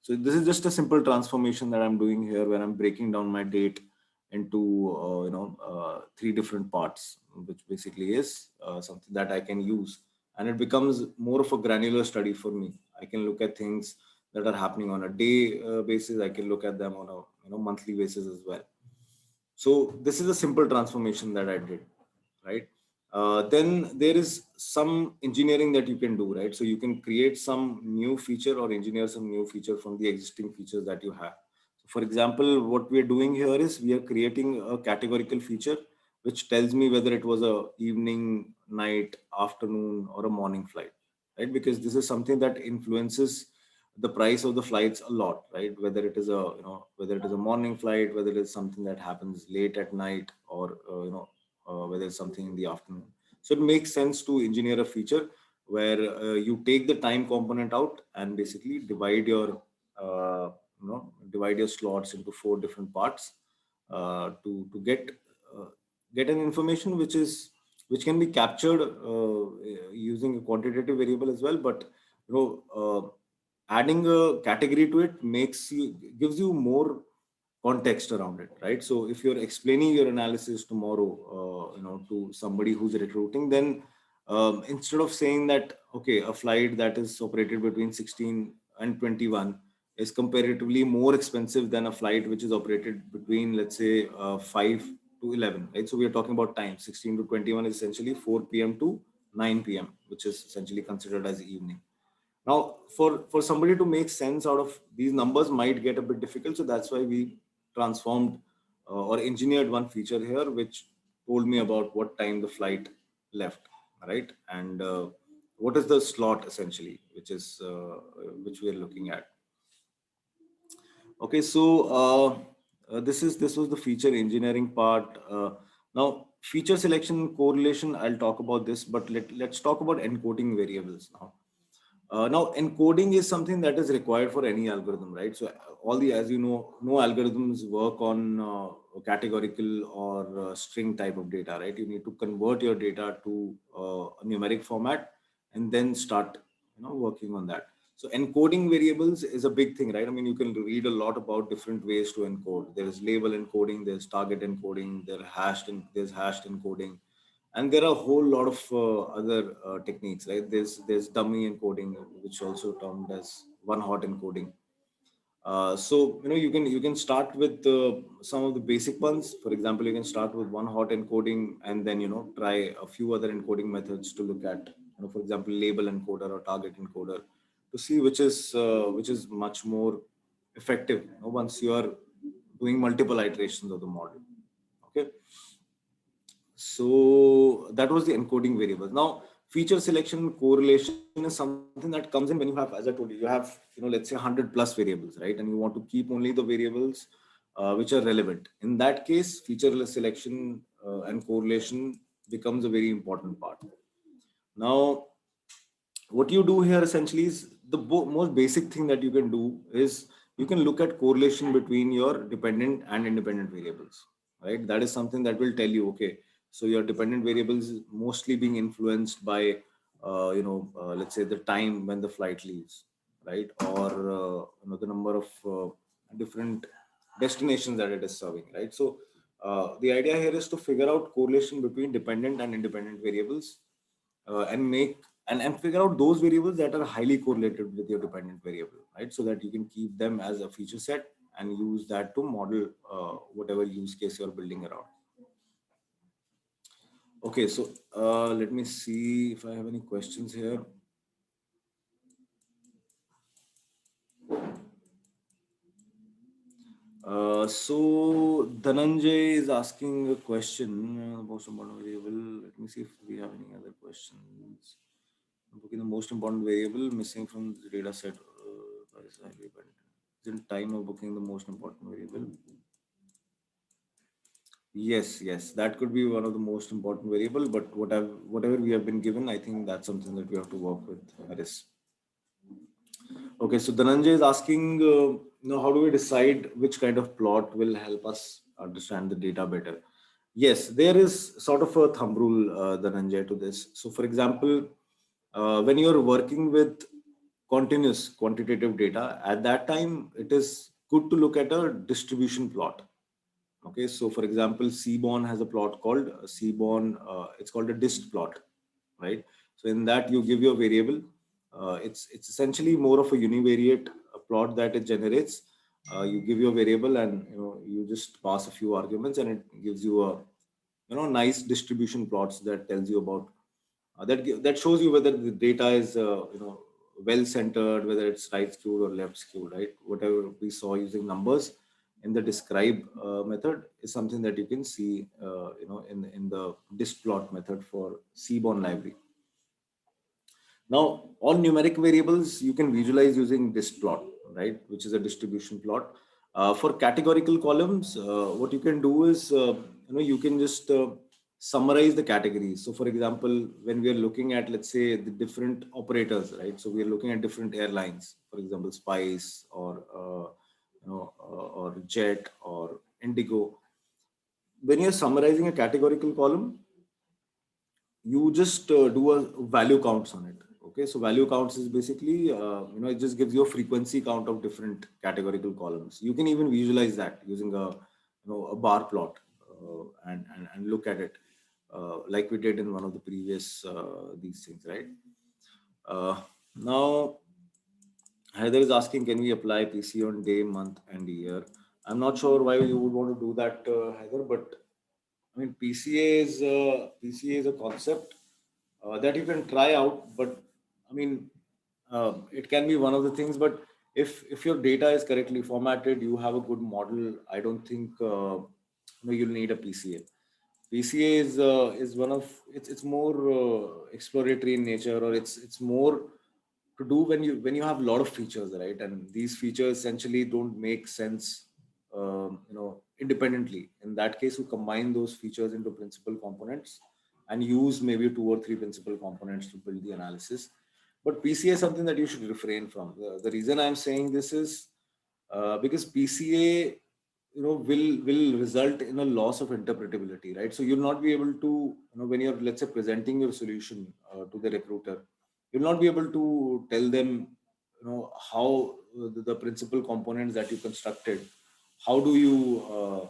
So this is just a simple transformation that I'm doing here, where I'm breaking down my date into three different parts, which basically is something that I can use, and it becomes more of a granular study for me. I can look at things that are happening on a day basis. I can look at them on a monthly basis as well. So this is a simple transformation that I did, right? Then there is some engineering that you can do, right? So you can create some new feature or engineer some new feature from the existing features that you have. So for example, what we are doing here is we are creating a categorical feature which tells me whether it was a evening, night, afternoon, or a morning flight, right? Because this is something that influences the price of the flights a lot, right? Whether it is whether it is a morning flight, whether it is something that happens late at night, or whether it's something in the afternoon. So it makes sense to engineer a feature where you take the time component out and basically divide your slots into 4 different parts to get an information which can be captured using a quantitative variable as well. But adding a category to it gives you more context around it, right? So if you're explaining your analysis tomorrow to somebody who's recruiting, then instead of saying that, okay, a flight that is operated between 16 and 21 is comparatively more expensive than a flight which is operated between, let's say, 5 to 11, right? So we are talking about time. 16 to 21 is essentially 4 p.m. to 9 p.m., which is essentially considered as evening. Now, for somebody to make sense out of these numbers might get a bit difficult. So that's why we transformed or engineered one feature here, which told me about what time the flight left, right? And what is the slot essentially, which we are looking at. Okay, so this was the feature engineering part. Now, feature selection correlation, I'll talk about this, but let's talk about encoding variables now. Now, encoding is something that is required for any algorithm, right? So as you know, no algorithms work on categorical or string type of data, right? You need to convert your data to a numeric format and then start, working on that. So encoding variables is a big thing, right? I mean, you can read a lot about different ways to encode. There is label encoding, there's target encoding, there's hashed encoding. And there are a whole lot of other techniques, right? There's dummy encoding, which also termed as one-hot encoding. So you can start with some of the basic ones. For example, you can start with one-hot encoding, and then try a few other encoding methods to look at, for example, label encoder or target encoder, to see which is much more effective once you are doing multiple iterations of the model. Okay. So that was the encoding variables. Now, feature selection correlation is something that comes in when you have, as I told you, you have, let's say 100 plus variables, right? And you want to keep only the variables which are relevant. In that case, feature selection and correlation becomes a very important part. Now, what you do here essentially is the most basic thing that you can do is you can look at correlation between your dependent and independent variables, right? That is something that will tell you, okay, so your dependent variables is mostly being influenced by, let's say the time when the flight leaves, right? Or, the number of different destinations that it is serving, right? So the idea here is to figure out correlation between dependent and independent variables, and figure out those variables that are highly correlated with your dependent variable, right? So that you can keep them as a feature set and use that to model whatever use case you're building around. Okay, so let me see if I have any questions here. So Dhananjay is asking a question most important variable. Let me see if we have any other questions. Booking the most important variable missing from the data set. Isn't time of booking the most important variable? Yes, that could be one of the most important variable. But whatever we have been given, I think that's something that we have to work with, Haris. Okay, so Dhananjay is asking, how do we decide which kind of plot will help us understand the data better? Yes, there is sort of a thumb rule, Dhananjay, to this. So, for example, when you're working with continuous quantitative data, at that time, it is good to look at a distribution plot. Okay, so for example, Seaborn has a plot called Seaborn, it's called a dist plot, right? So in that you give your variable. It's essentially more of a univariate plot that it generates. You give your variable and you just pass a few arguments and it gives you a nice distribution plots that tells you about that shows you whether the data is well centered, whether it's right skewed or left skewed, right? Whatever we saw using numbers in the describe method is something that you can see in the dist plot method for Seaborn library. Now, all numeric variables you can visualize using dist plot, right, which is a distribution plot. For categorical columns, what you can do is, you can just summarize the categories. So, for example, when we are looking at, let's say, the different operators, right? So, we are looking at different airlines, for example, Spice or, or Jet or Indigo. When you're summarizing a categorical column, you just do a value counts on it. Okay, so value counts is basically, it just gives you a frequency count of different categorical columns. You can even visualize that using a bar plot and look at it like we did in one of the previous these things, right? Now, Heather is asking, can we apply PC on day, month, and year? I'm not sure why you would want to do that, Heather, but I mean, PCA is a concept that you can try out, but I mean, it can be one of the things. But if your data is correctly formatted, you have a good model. I don't think you'll need a PCA. PCA is one of it's more exploratory in nature, or it's more to do when you have a lot of features, right? And these features essentially don't make sense independently. In that case, you combine those features into principal components and use maybe 2 or 3 principal components to build the analysis. But PCA is something that you should refrain from. The reason I'm saying this is because PCA will result in a loss of interpretability, right? So you'll not be able to, when you're, let's say, presenting your solution to the recruiter, you'll not be able to tell them how the principal components that you constructed, how do you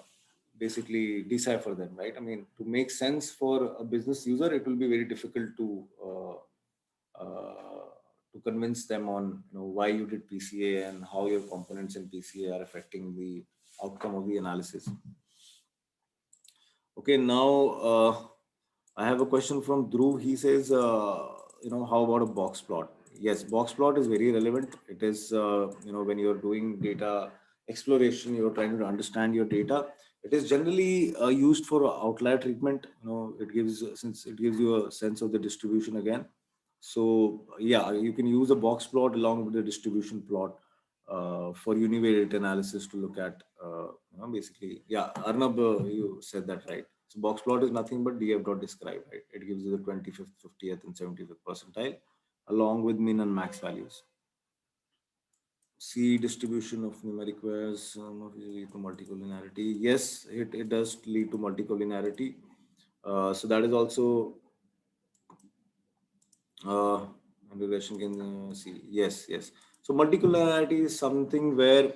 basically decipher them, right? I mean, to make sense for a business user, it will be very difficult to convince them on why you did PCA and how your components in PCA are affecting the outcome of the analysis. Okay, now I have a question from Dhruv. He says, how about a box plot? Yes, box plot is very relevant. It is, when you're doing data exploration, you're trying to understand your data. It is generally used for outlier treatment. Since it gives you a sense of the distribution again. So yeah, you can use a box plot along with the distribution plot for univariate analysis to look at basically. Yeah, Arnab, you said that right. So box plot is nothing but df.describe, right? It gives you the 25th, 50th, and 75th percentile along with min and max values. C distribution of numeric pairs not lead to multicollinearity. Yes, it does lead to multicollinearity. So that is also and relation can see. Yes, yes. So multicollinearity is something where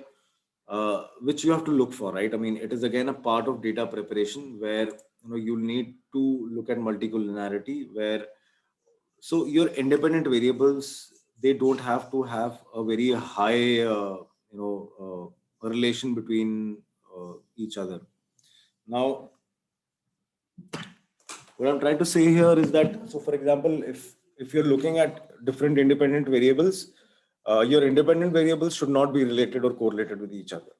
which you have to look for, right? I mean, it is again a part of data preparation where you need to look at multicollinearity where so your independent variables, they don't have to have a very high relation between each other. Now what I'm trying to say here is that, so for example, if you're looking at different independent variables, your independent variables should not be related or correlated with each other.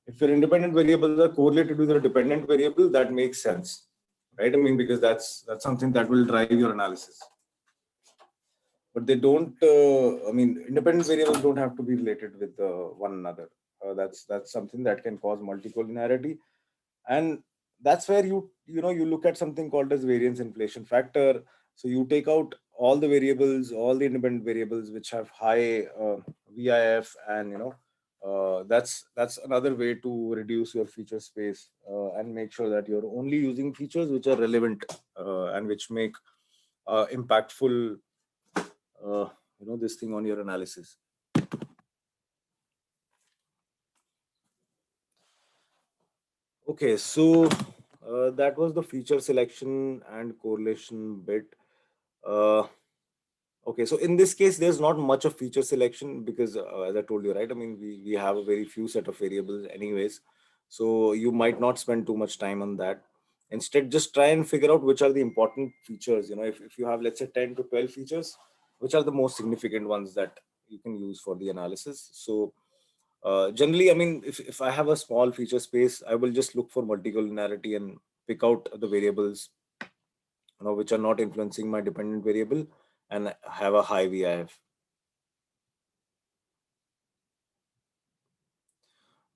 If your independent variables are correlated with a dependent variable, that makes sense, right? I mean, because that's something that will drive your analysis. But they don't. I mean, independent variables don't have to be related with one another. That's something that can cause multicollinearity, and that's where you look at something called as variance inflation factor. So you take out all the variables, all the independent variables which have high VIF, and that's another way to reduce your feature space and make sure that you're only using features which are relevant and which make impactful this thing on your analysis. Okay, so that was the feature selection and correlation bit. Okay, so in this case, there's not much of feature selection because, as I told you, right? I mean, we have a very few set of variables, anyways. So you might not spend too much time on that. Instead, just try and figure out which are the important features. If you have, let's say, 10 to 12 features, which are the most significant ones that you can use for the analysis. So generally, I mean, if I have a small feature space, I will just look for multicollinearity and pick out the variables which are not influencing my dependent variable and have a high VIF.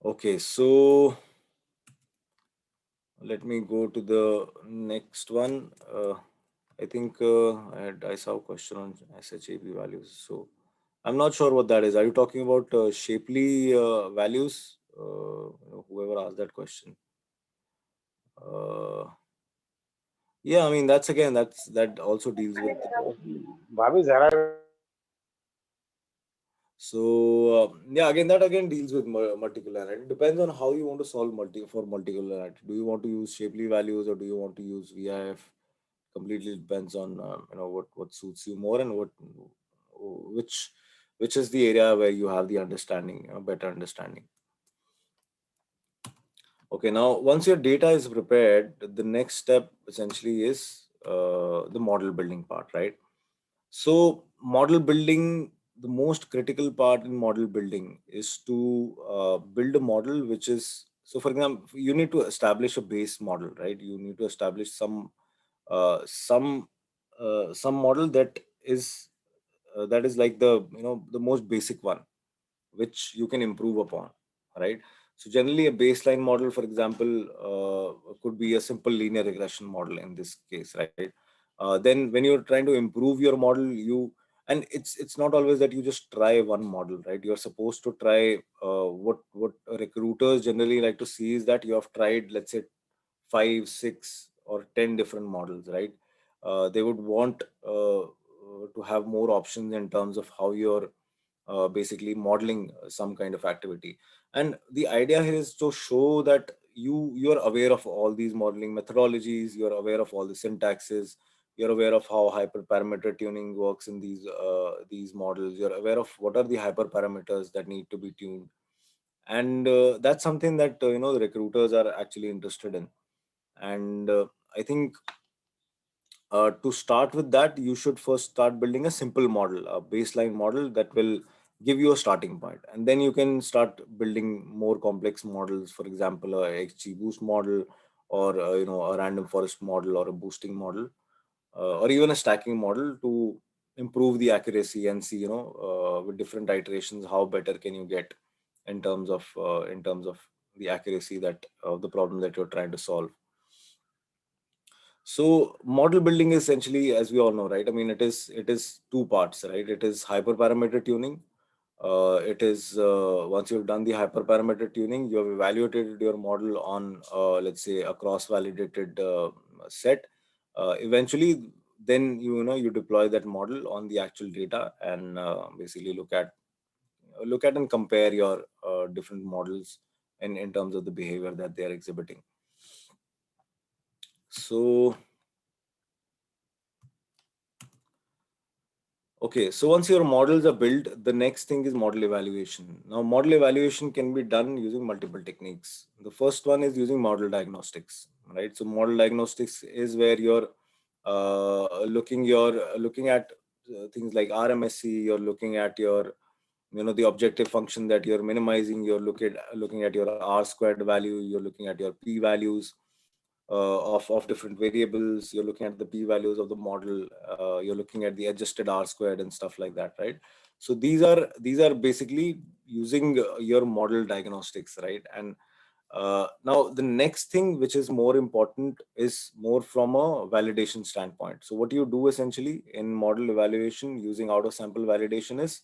Okay, so let me go to the next one. I think I saw a question on SHAP values. So I'm not sure what that is. Are you talking about Shapley values? Whoever asked that question. Yeah, I mean, that also deals with. So yeah, again that deals with multicollinearity. It depends on how you want to solve multicollinearity. Do you want to use Shapley values or do you want to use VIF? Completely depends on what suits you more and which is the area where you have the understanding, better understanding. Okay, now once your data is prepared, the next step essentially is the model building part, right? So model building, the most critical part in model building is to build a model which is, so for example, you need to establish a base model, right? You need to establish some model that is like the most basic one, which you can improve upon, right? So generally a baseline model, for example, could be a simple linear regression model in this case, right? Then when you're trying to improve your model, and it's not always that you just try one model, right? You're supposed to try what recruiters generally like to see is that you have tried, let's say, 5, 6, or 10 different models, right? They would want to have more options in terms of how you're basically modeling some kind of activity. And the idea here is to show that you're aware of all these modeling methodologies, you're aware of all the syntaxes, you're aware of how hyperparameter tuning works in these models, you're aware of what are the hyperparameters that need to be tuned. And that's something that the recruiters are actually interested in. And I think to start with that, you should first start building a simple model, a baseline model that will give you a starting point. And then you can start building more complex models, for example, a XGBoost model, or a random forest model, or a boosting model, or even a stacking model to improve the accuracy and see, with different iterations, how better can you get in terms of the accuracy that of the problem that you're trying to solve. So model building is essentially, as we all know, right? I mean, it is two parts, right? It is hyperparameter tuning, It is once you've done the hyperparameter tuning, you have evaluated your model on let's say a cross-validated set. Eventually, then you deploy that model on the actual data and basically look at and compare your different models in terms of the behavior that they are exhibiting. So okay, so once your models are built, the next thing is model evaluation. Now, model evaluation can be done using multiple techniques. The first one is using model diagnostics, right? So model diagnostics is where you're looking at things like RMSE. You're looking at your the objective function that you're minimizing. You're looking at your R squared value. You're looking at your P values of different variables. You're looking at the P values of the model. You're looking at the adjusted R squared and stuff like that, right? So these are basically using your model diagnostics, right? And now the next thing which is more important is more from a validation standpoint. So what you do essentially in model evaluation using out of sample validation is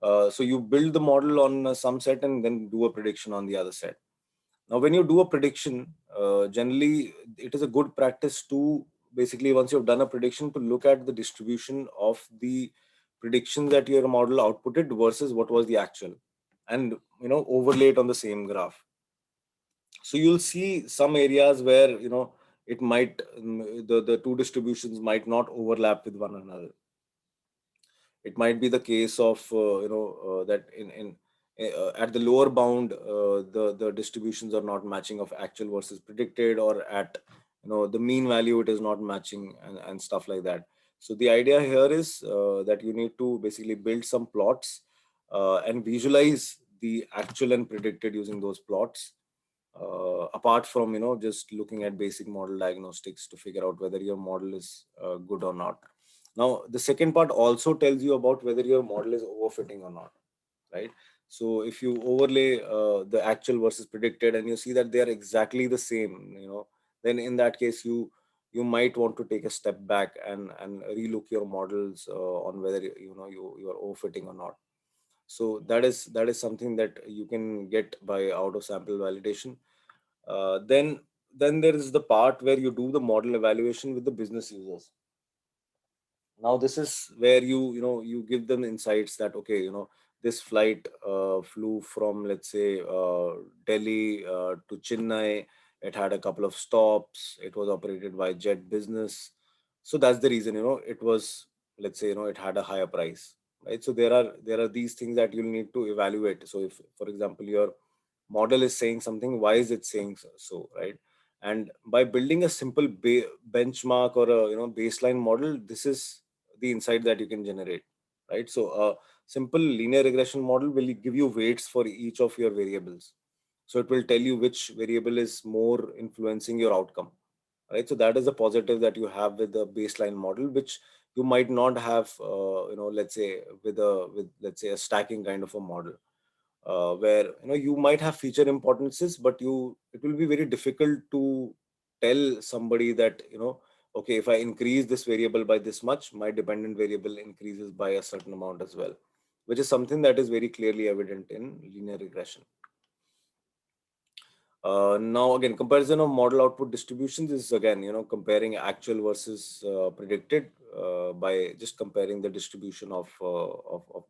so you build the model on some set and then do a prediction on the other set. Now, when you do a prediction, generally it is a good practice to basically, once you've done a prediction, to look at the distribution of the prediction that your model outputted versus what was the actual, and overlay it on the same graph. So you'll see some areas where it might the two distributions might not overlap with one another. It might be the case of that in at the lower bound the distributions are not matching of actual versus predicted, or at the mean value it is not matching, and stuff like that. So the idea here is that you need to basically build some plots and visualize the actual and predicted using those plots, apart from just looking at basic model diagnostics to figure out whether your model is good or not. Now, the second part also tells you about whether your model is overfitting or not, right? So if you overlay the actual versus predicted and you see that they are exactly the same, then in that case you might want to take a step back and relook your models on whether you are overfitting or not. So that is something that you can get by out of sample validation. Then there is the part where you do the model evaluation with the business users. Now this is where you give them insights that, okay, this flight flew from, let's say, Delhi to Chennai. It had a couple of stops. It was operated by Jet Business. So that's the reason it was, let's say, it had a higher price, right? So there are these things that you'll need to evaluate. So if, for example, your model is saying something, why is it saying so, right? And by building a simple benchmark or a baseline model, this is the insight that you can generate, right? So a simple linear regression model will give you weights for each of your variables. So it will tell you which variable is more influencing your outcome, right? So that is a positive that you have with the baseline model, which you might not have, let's say with let's say a stacking kind of a model, where you might have feature importances, but it will be very difficult to tell somebody that okay, if I increase this variable by this much, my dependent variable increases by a certain amount as well, which is something that is very clearly evident in linear regression. Now again, comparison of model output distributions is again comparing actual versus predicted by just comparing the distribution of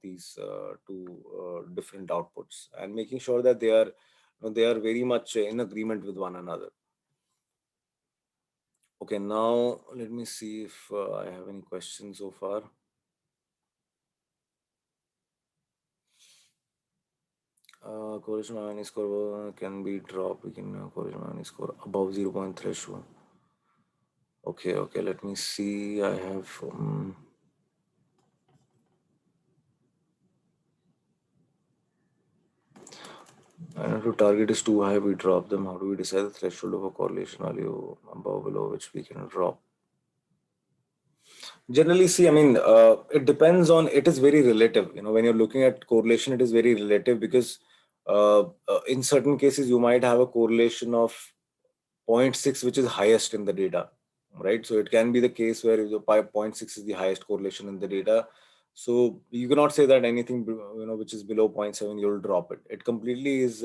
these two different outputs and making sure that they are very much in agreement with one another. Okay, now let me see if I have any questions so far. Correlation ion score can be dropped. We can correlation ion score above 0 threshold. Okay, let me see. I have and if the target is too high, we drop them. How do we decide the threshold of a correlation value above, below which we can drop? Generally, see, I mean, it depends on, it is very relative. When you're looking at correlation, it is very relative because in certain cases, you might have a correlation of 0.6, which is highest in the data, right? So it can be the case where the 0.6 is the highest correlation in the data. So you cannot say that anything which is below 0.7 you'll drop it. It completely is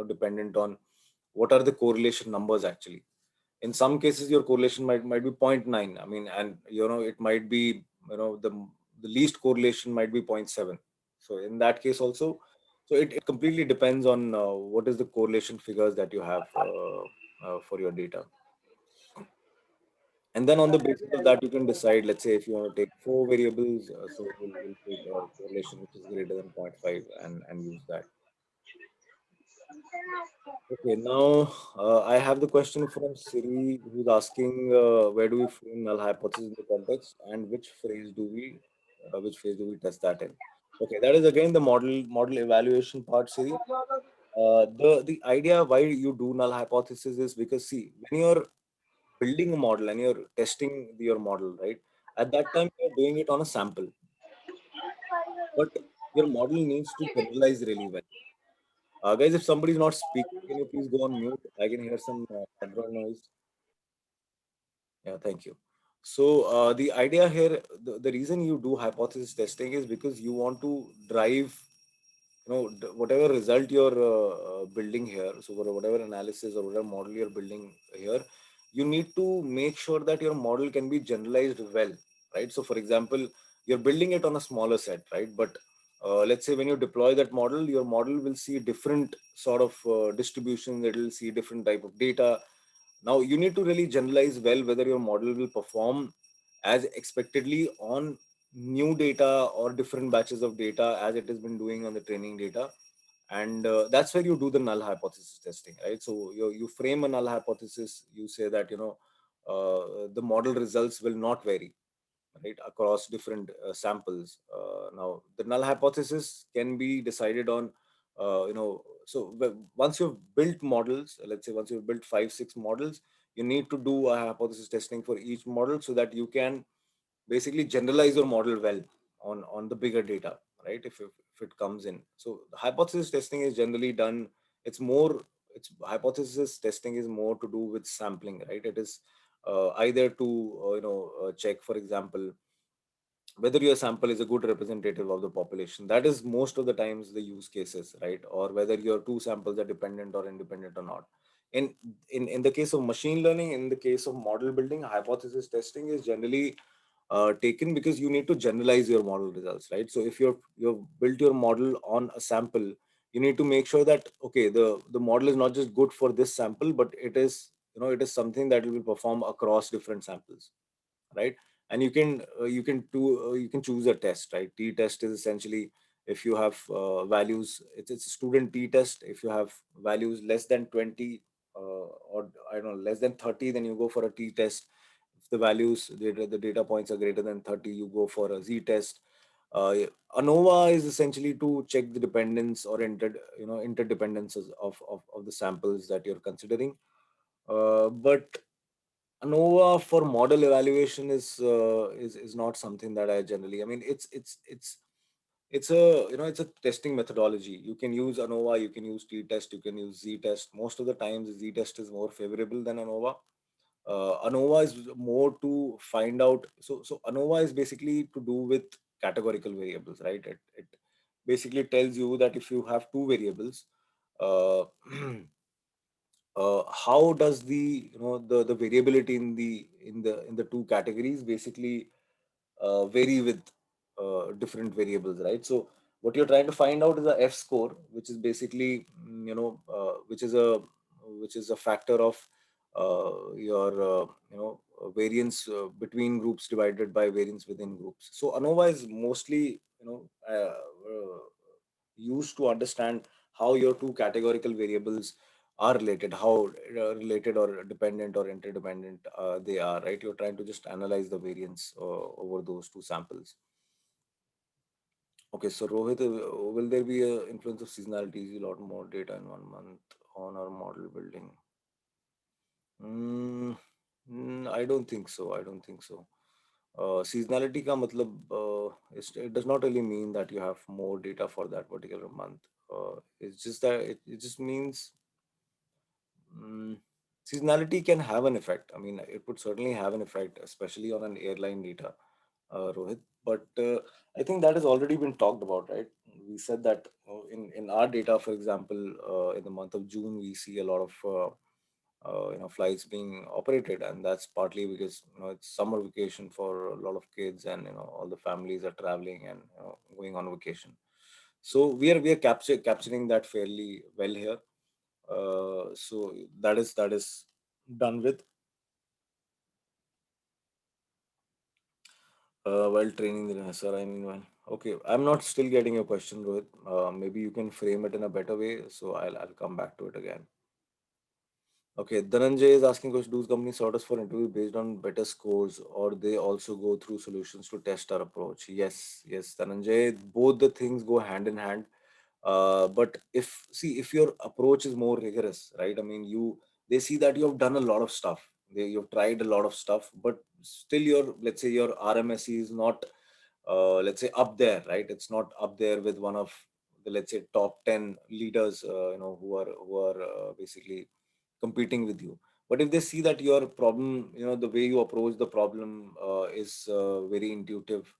dependent on what are the correlation numbers actually. In some cases your correlation might be 0.9. I mean, and it might be the least correlation might be 0.7. So in that case also, so it completely depends on what is the correlation figures that you have for your data. And then on the basis of that, you can decide, let's say, if you want to take 4 variables, so we'll take a correlation which is greater than 0.5 and use that. Okay, now I have the question from Siri who's asking, where do we frame null hypothesis in the context and which phrase do we test that in? Okay, that is again the model evaluation part, Siri. The idea why you do null hypothesis is because, see, when you're building a model and you're testing your model, right? At that time, you're doing it on a sample, but your model needs to generalize really well. Guys, if somebody's not speaking, can you please go on mute? I can hear some background noise. Yeah, thank you. So the idea here, the reason you do hypothesis testing is because you want to drive, whatever result you're building here. So for whatever analysis or whatever model you're building here, you need to make sure that your model can be generalized well, right? So for example, you're building it on a smaller set, right? But let's say when you deploy that model, your model will see different sort of distribution. It will see different type of data. Now you need to really generalize well whether your model will perform as expectedly on new data or different batches of data as it has been doing on the training data. And that's where you do the null hypothesis testing, right? So you frame a null hypothesis. You say that the model results will not vary, right, across different samples. Now the null hypothesis can be decided on so once you've built models, let's say once you've built 5-6 models, you need to do a hypothesis testing for each model so that you can basically generalize your model well on the bigger data, right? If it comes in. So the hypothesis testing is generally done. It's hypothesis testing is more to do with sampling, right? It is either to check, for example, whether your sample is a good representative of the population. That is most of the times the use cases, right? Or whether your two samples are dependent or independent or not. In the case of machine learning, in the case of model building, hypothesis testing is generally taken because you need to generalize your model results, right? So if you've built your model on a sample, you need to make sure that, okay, the model is not just good for this sample, but it is something that will perform across different samples, right? And you can choose a test, right? T test is essentially, if you have values, it's a student T test. If you have values less than 20 or I don't know, less than 30, then you go for a T test. If the data points are greater than 30, you go for a Z test. uh, ANOVA is essentially to check the dependence or interdependences of the samples that you're considering. But ANOVA for model evaluation is not something that I generally. I mean, it's a it's a testing methodology. You can use ANOVA, you can use T test, you can use Z test. Most of the times, Z test is more favorable than ANOVA. ANOVA is more to find out. So ANOVA is basically to do with categorical variables, right? It basically tells you that if you have two variables, uh, how does the variability in the two categories basically vary with different variables, right? So what you're trying to find out is a F score, which is basically which is a factor of your variance between groups divided by variance within groups. So ANOVA is mostly used to understand how your two categorical variables are related, how related or dependent or interdependent they are, right? You're trying to just analyze the variance over those two samples. Okay, so Rohit, will there be a influence of seasonality? A lot more data in 1 month on our model building. I don't think so. I don't think so. Seasonality का मतलब it does not really mean that you have more data for that particular month. It's just that it just means seasonality can have an effect. I mean, it would certainly have an effect, especially on an airline data, Rohit. but I think that has already been talked about, right? We said that in our data, for example, in the month of June, we see a lot of flights being operated, and that's partly because it's summer vacation for a lot of kids, and all the families are traveling and going on vacation. So we are capturing that fairly well here. So that is done with. While training the sir, I mean, well, okay, I'm not still getting your question, Rohit. Maybe you can frame it in a better way, so I'll come back to it again. Okay, Dhananjay is asking question: do companies sort us for interview based on better scores, or they also go through solutions to test our approach? Yes, yes, Dhananjay, both the things go hand in hand. But if your approach is more rigorous, right? I mean, they see that you have done a lot of stuff. You've tried a lot of stuff, but still your, let's say, your RMSE is not, let's say, up there, right? It's not up there with one of the, let's say, top 10 leaders, who are basically competing with you. But if they see that your problem, the way you approach the problem is very intuitive,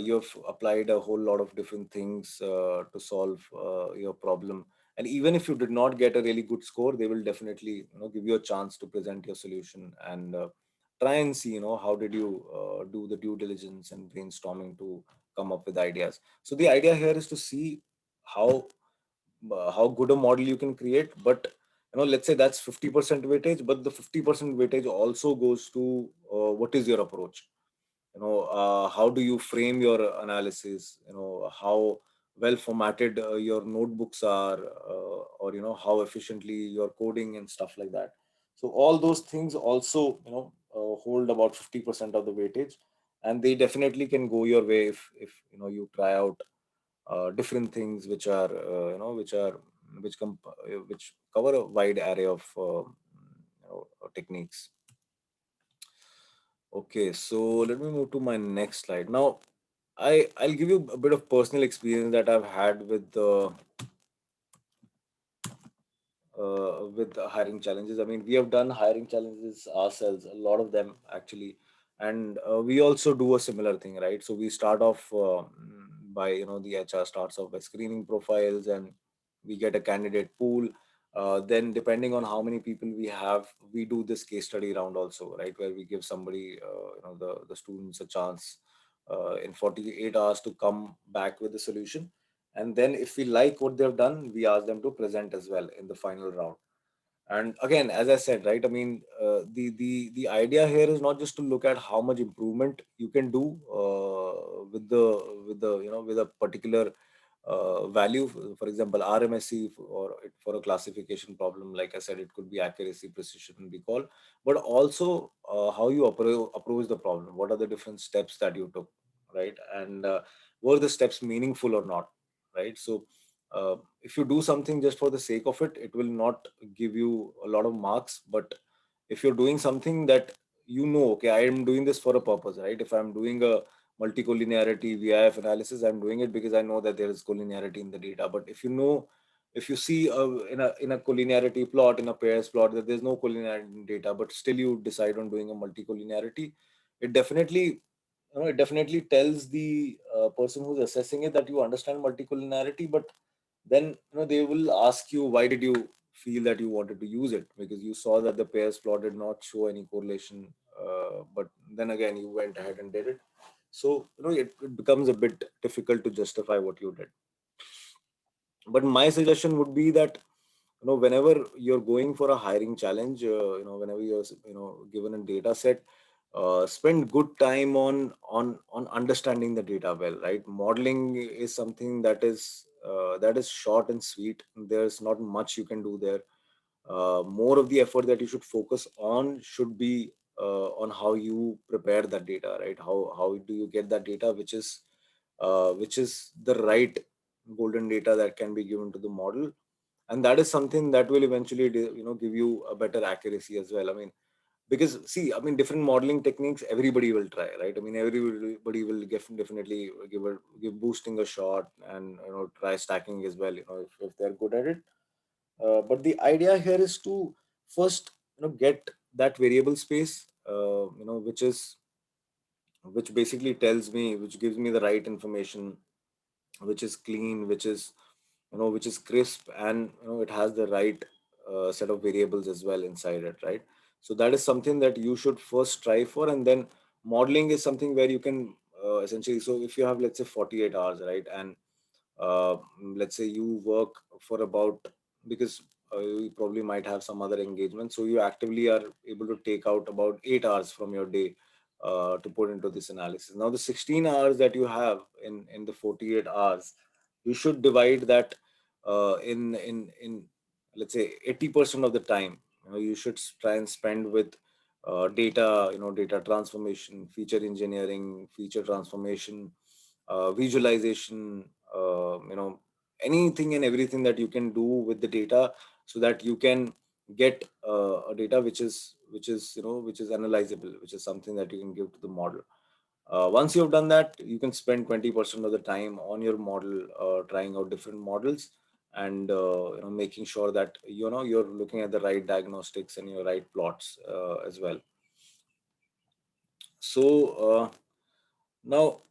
you have applied a whole lot of different things to solve your problem, and even if you did not get a really good score, they will definitely give you a chance to present your solution and try and see how did you do the due diligence and brainstorming to come up with ideas. So the idea here is to see how how good a model you can create. But let's say that's 50% weightage, but the 50% weightage also goes to what is your approach. How do you frame your analysis, how well formatted your notebooks are, or how efficiently you're coding and stuff like that. So all those things also hold about 50% of the weightage, and they definitely can go your way if you try out different things which are which cover a wide array of techniques. Okay, so let me move to my next slide now. I'll give you a bit of personal experience that I've had with the hiring challenges. I mean, we have done hiring challenges ourselves, a lot of them actually, and we also do a similar thing, right? So we start off by the HR starts off by screening profiles, and we get a candidate pool. Then, depending on how many people we have, we do this case study round also, right, where we give somebody, the students a chance in 48 hours to come back with a solution, and then if we like what they've done, we ask them to present as well in the final round. And again, as I said, right, I mean, the idea here is not just to look at how much improvement you can do with a particular value. For example, RMSE, for a classification problem, like I said, it could be accuracy, precision, and recall, but also how you approach the problem. What are the different steps that you took, right? And were the steps meaningful or not, right? So if you do something just for the sake of it, it will not give you a lot of marks. But if you're doing something that okay, I am doing this for a purpose, right? If I'm doing a multicollinearity VIF analysis, I'm doing it because I know that there is collinearity in the data. But if you see in a collinearity plot, in a pairs plot, that there's no collinearity in data, but still you decide on doing a multicollinearity, it definitely it definitely tells the person who's assessing it that you understand multicollinearity. But then they will ask you, why did you feel that you wanted to use it? Because you saw that the pairs plot did not show any correlation, but then again you went ahead and did it. So it becomes a bit difficult to justify what you did. But my suggestion would be that whenever you're going for a hiring challenge, whenever you're given a data set, spend good time on understanding the data well, right? Modeling is something that is short and sweet. There's not much you can do there. More of the effort that you should focus on should be on how you prepare that data, right? How do you get that data which is the right golden data that can be given to the model, and that is something that will eventually give you a better accuracy as well. I mean, because see, I mean, different modeling techniques everybody will try, right? I mean, everybody will definitely give boosting a shot, and try stacking as well, if they're good at it. But the idea here is to first get that variable space, which is which basically tells me, which gives me the right information, which is clean, which is, which is crisp, and it has the right set of variables as well inside it, right? So that is something that you should first strive for, and then modeling is something where you can essentially, so if you have, let's say, 48 hours, right, and uh, let's say you work for about, because you probably might have some other engagement, so you actively are able to take out about 8 hours from your day to put into this analysis. Now the 16 hours that you have in the 48 hours, you should divide that in let's say 80% of the time, you should try and spend with data, data transformation, feature engineering, feature transformation, visualization, anything and everything that you can do with the data, so that you can get a data which is analyzable, which is something that you can give to the model. Once you've done that, you can spend 20% of the time on your model, trying out different models, and making sure that you're looking at the right diagnostics and your right plots as well. So now,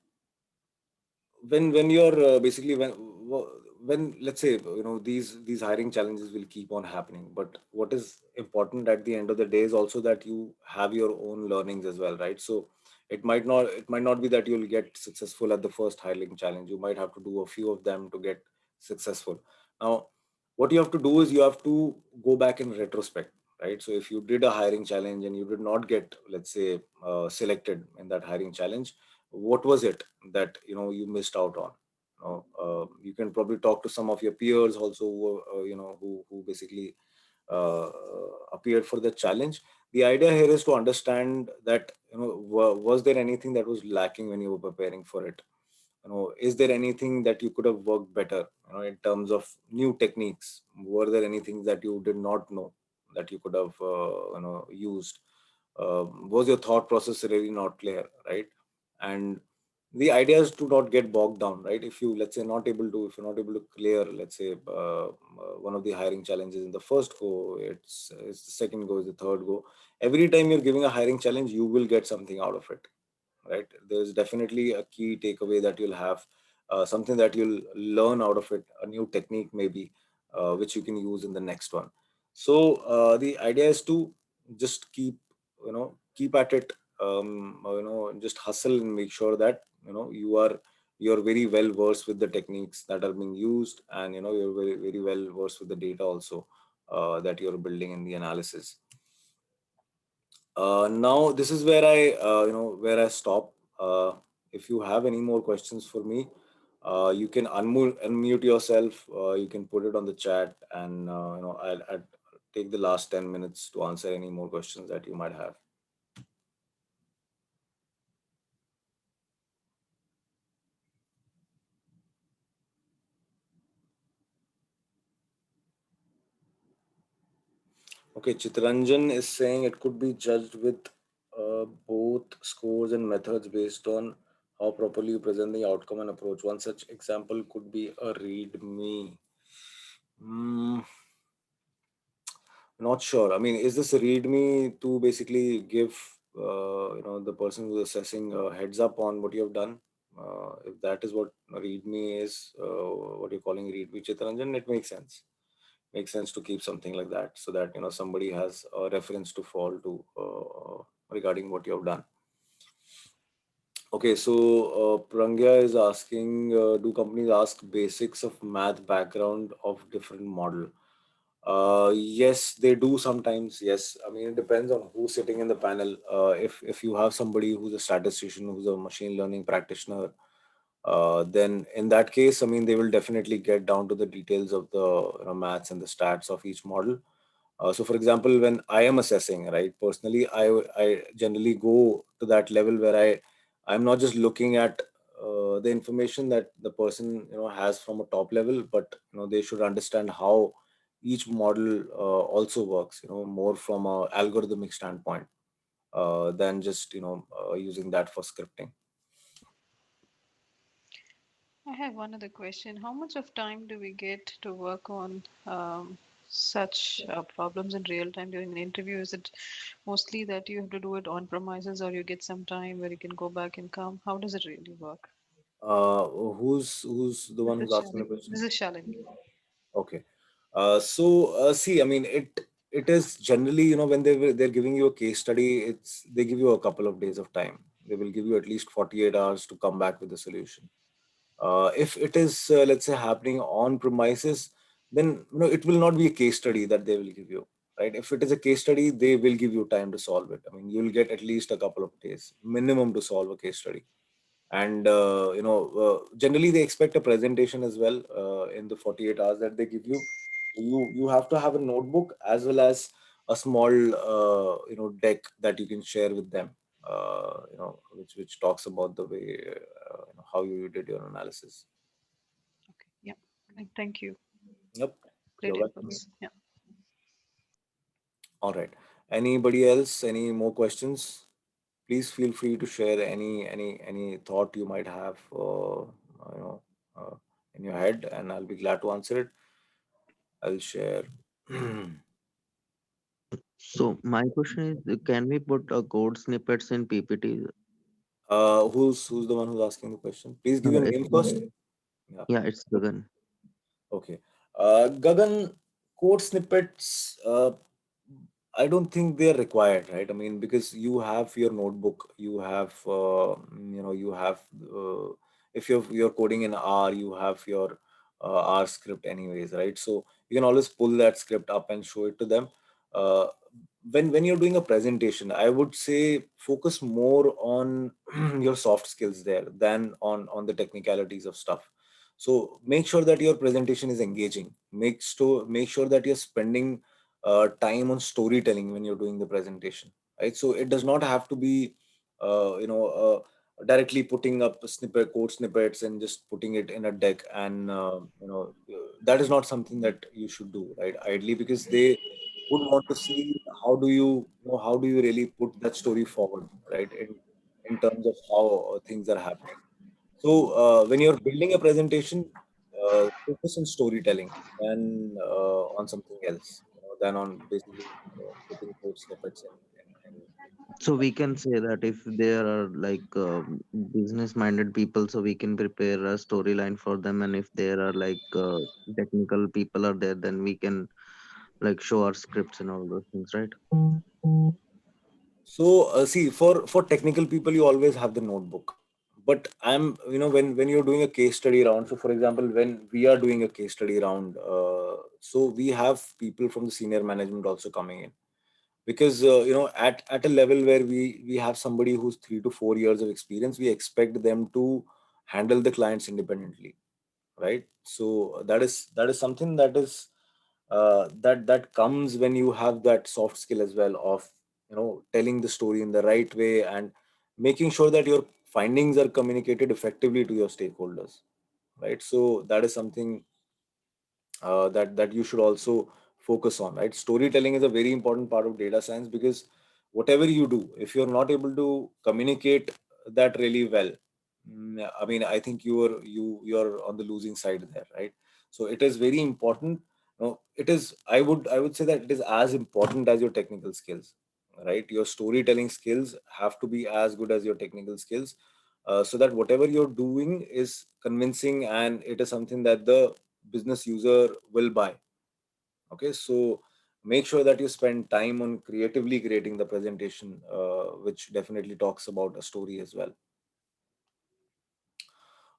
when you're basically, when let's say, these hiring challenges will keep on happening, but what is important at the end of the day is also that you have your own learnings as well, right? So it might not be that you'll get successful at the first hiring challenge. You might have to do a few of them to get successful. Now what you have to do is you have to go back in retrospect, right? So if you did a hiring challenge and you did not get, let's say, selected in that hiring challenge, what was it that you missed out on? You can probably talk to some of your peers also, who basically appeared for the challenge. The idea here is to understand that, was there anything that was lacking when you were preparing for it? Is there anything that you could have worked better, in terms of new techniques? Were there anything that you did not know that you could have used? Was your thought process really not clear, right? And the idea is to not get bogged down, right? If you, let's say, if you're not able to clear, let's say, one of the hiring challenges in the first go, it's the second go, is the third go. Every time you're giving a hiring challenge, you will get something out of it, right? There's definitely a key takeaway that you'll have, something that you'll learn out of it, a new technique maybe, which you can use in the next one. So the idea is to just keep at it, just hustle and make sure that you're very well versed with the techniques that are being used, and you're very, very well versed with the data also that you're building in the analysis. Now this is where I stop. If you have any more questions for me, you can unmute yourself. You can put it on the chat, and I'll take the last 10 minutes to answer any more questions that you might have. Okay, Chitranjan is saying it could be judged with both scores and methods based on how properly you present the outcome and approach. One such example could be a README. Not sure. I mean, is this a README to basically give the person who's assessing a heads up on what you have done? If that is what a README is, what you're calling README, Chitranjan, it makes sense. Makes sense to keep something like that, so that somebody has a reference to fall to regarding what you have done. Okay, so Prangya is asking, do companies ask basics of math background of different model? Yes, they do sometimes. Yes, I mean, it depends on who's sitting in the panel. If you have somebody who's a statistician, who's a machine learning practitioner, then in that case, I mean, they will definitely get down to the details of the maths and the stats of each model. So, for example, when I am assessing, right, personally, I generally go to that level where I'm not just looking at the information that the person has from a top level, but they should understand how each model also works, more from a algorithmic standpoint than just using that for scripting. I have one other question. How much of time do we get to work on such problems in real time during an interview? Is it mostly that you have to do it on premises, or you get some time where you can go back and come? How does it really work? Who's the one This who's is asking the Shalini. question? This is Shalini. Okay. See, I mean, it is generally, when they're giving you a case study, they give you a couple of days of time. They will give you at least 48 hours to come back with a solution. If it is, let's say, happening on premises, then it will not be a case study that they will give you, right? If it is a case study, they will give you time to solve it. I mean, you'll get at least a couple of days minimum to solve a case study. And generally they expect a presentation as well in the 48 hours that they give you. You have to have a notebook as well as a small deck that you can share with them, which talks about the way how you did your analysis. Okay. Yeah. Thank you. Yep, Great you're welcome. inputs. Yeah. All right, anybody else, any more questions? Please feel free to share any thought you might have you know uh, in your head, and I'll be glad to answer it. I'll share. So my question is, can we put code snippets in PPT? Who's the one who's asking the question? Please give your It's, name first. Yeah. yeah, it's Gagan. Okay. Gagan, code snippets. I don't think they're required, right? I mean, because you have your notebook, you have, you have, if you're coding in R, you have your R script anyways, right? So you can always pull that script up and show it to them. Uh, when you're doing a presentation, I would say focus more on your soft skills there than on the technicalities of stuff. So make sure that your presentation is engaging. Make sure that you're spending time on storytelling when you're doing the presentation, right? So it does not have to be directly putting up a code snippets and just putting it in a deck, and that is not something that you should do, right? Ideally, because they would want to see how do you really put that story forward, right? In terms of how things are happening. So when you're building a presentation, focus on storytelling than on something else, than on basically putting code snippets in. So we can say that if there are like business-minded people, so we can prepare a storyline for them, and if there are like technical people are there, then we can like show our scripts and all those things, right? So see, for technical people, you always have the notebook. But when you're doing a case study round. So for example, when we are doing a case study round, so we have people from the senior management also coming in, because at a level where we have somebody who's 3 to 4 years of experience, we expect them to handle the clients independently, right? So that is something that is that comes when you have that soft skill as well of telling the story in the right way and making sure that your findings are communicated effectively to your stakeholders, right? So that is something that you should also focus on, right? Storytelling is a very important part of data science, because whatever you do, if you're not able to communicate that really well, I mean, I think you're on the losing side there, right? So it is very important. It is, I would say that it is as important as your technical skills, right? Your storytelling skills have to be as good as your technical skills, so that whatever you're doing is convincing and it is something that the business user will buy. Okay, so make sure that you spend time on creatively creating the presentation, which definitely talks about a story as well.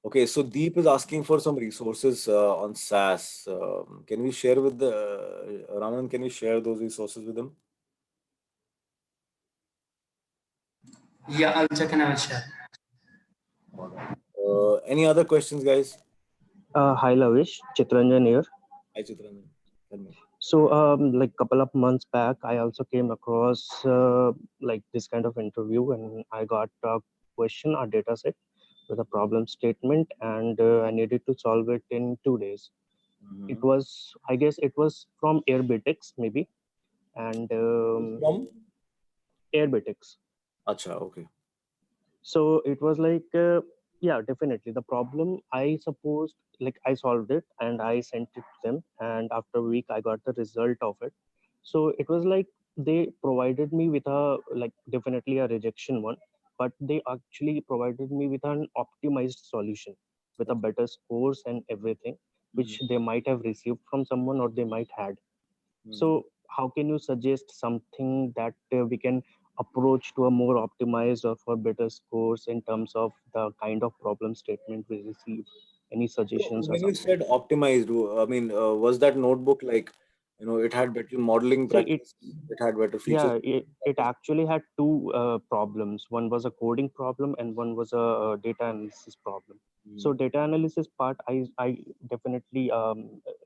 Okay, so Deep is asking for some resources on SaaS. Can we share with the Raman? Can we share those resources with them? Yeah, I'll check and I will share. All right. Any other questions, guys? Hi Lavish, Chitranjan here. Hi, Chitranjan. Tell me. So, like couple of months back, I also came across like this kind of interview, and I got a question, a data set with a problem statement, and I needed to solve it in 2 days. It Mhm. was, I guess, it was from Airbitix maybe, and From? Airbitix. Acha, okay. So it was like Yeah, definitely. The problem, I suppose, like I solved it and I sent it to them, and after a week I got the result of it. So it was like they provided me with a, like, definitely a rejection one, but they actually provided me with an optimized solution with a better scores and everything, which they might have received from someone or they might had. So how can you suggest something that we can approach to a more optimized or for better scores in terms of the kind of problem statement we receive? Any So suggestions or when you something? said optimized, I mean, was that notebook like, it had better modeling See, it, practice, it had better features? yeah, it actually had two problems. One was a coding problem and one was a data analysis problem. So data analysis part, I definitely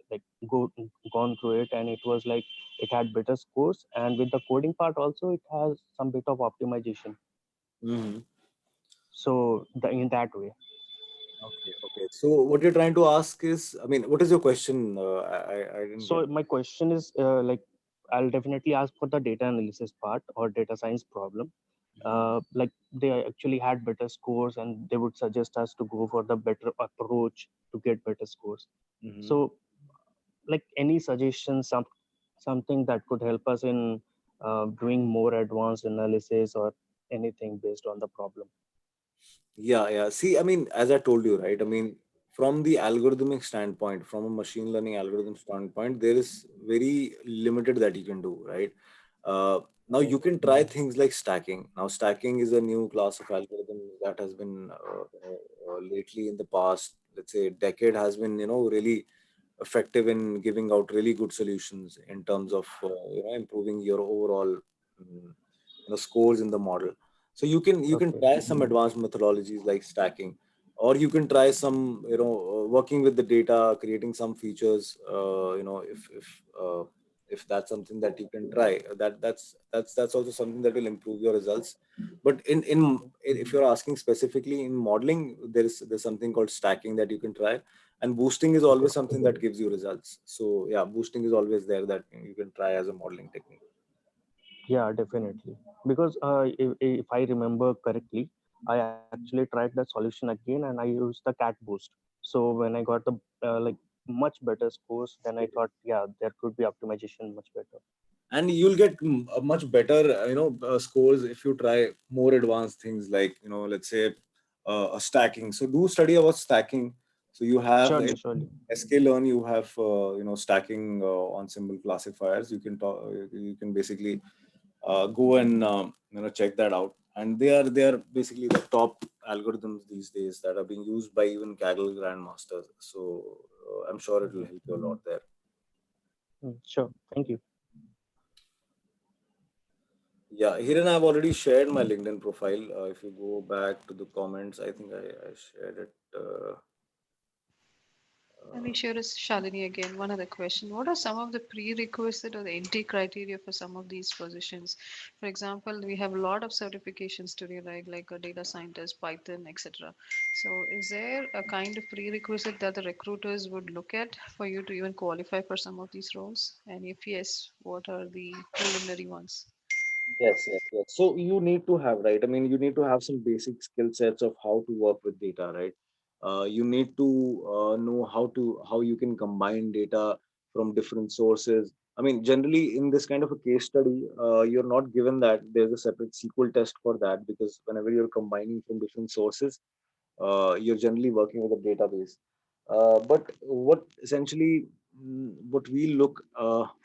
like gone through it, and it was like it had better scores, and with the coding part also it has some bit of optimization. Mm-hmm. So in that way. Okay, okay. So what you're trying to ask is, I mean, what is your question? I didn't get. So my question is like I'll definitely ask for the data analysis part or data science problem. Like they actually had better scores and they would suggest us to go for the better approach to get better scores. Mhm. So like any suggestions, something that could help us in doing more advanced analysis or anything based on the problem. Yeah, yeah. See, I mean, as I told you, right? I mean, from the algorithmic standpoint, from a machine learning algorithm standpoint, there is very limited that you can do, right? Now you can try things like stacking. Now, stacking is a new class of algorithm that has been lately in the past, let's say, decade, has been really effective in giving out really good solutions in terms of improving your overall scores in the model. So you can Okay. try some advanced methodologies like stacking, or you can try some working with the data, creating some features. If that's something that you can try, that's also something that will improve your results. But if you're asking specifically in modeling, there's something called stacking that you can try, and boosting is Okay. always something that gives you results. So yeah, boosting is always there that you can try as a modeling technique. Yeah, definitely. Because if I remember correctly, I actually tried the solution again and I used the cat boost. So when I got the like much better scores, then I thought, yeah, there could be optimization much better. And you'll get a much better scores if you try more advanced things like let's say a stacking. So do study about stacking. So you have Surely, in surely. sklearn, you have stacking on symbol classifiers. You can basically go and check that out, and they are basically the top algorithms these days that are being used by even Kaggle grandmasters. So I'm sure it will help you a lot there. Sure. Thank you. Yeah, here and I've already shared my LinkedIn profile. If you go back to the comments, I think I shared it. Let me share this, Shalini, again. One other question. What are some of the prerequisite or the entry criteria for some of these positions? For example, we have a lot of certifications today, like a data scientist, Python, etc. So is there a kind of prerequisite that the recruiters would look at for you to even qualify for some of these roles? And if yes, what are the preliminary ones? Yes, yes, yes. So you need to have, right? I mean, you need to have some basic skill sets of how to work with data, right? You need to know how you can combine data from different sources. I mean, generally in this kind of a case study, you're not given that there's a separate SQL test for that, because whenever you're combining from different sources, you're generally working with a database. But what we look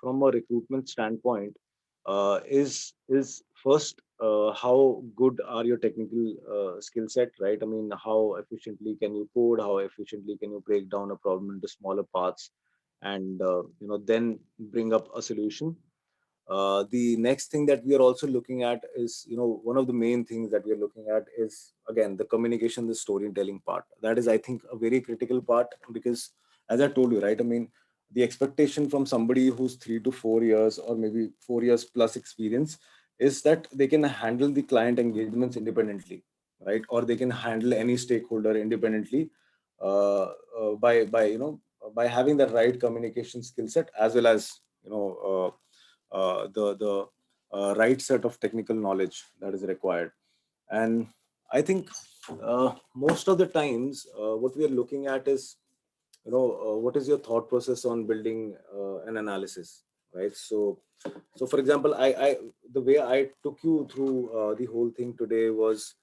from a recruitment standpoint is first, how good are your technical skill set, right? I mean, how efficiently can you code? How efficiently can you break down a problem into smaller parts, and then bring up a solution. The next thing that we are also looking at is, one of the main things that we are looking at is, again, the communication, the storytelling part. That is, I think, a very critical part, because, as I told you, right, I mean, the expectation from somebody who's 3 to 4 years or maybe 4 years plus experience is that they can handle the client engagements independently, right? Or they can handle any stakeholder independently, by having the right communication skill set, as well as the right set of technical knowledge that is required. And I think most of the times what we are looking at is, what is your thought process on building an analysis, right? So for example, the way I took you through the whole thing today was,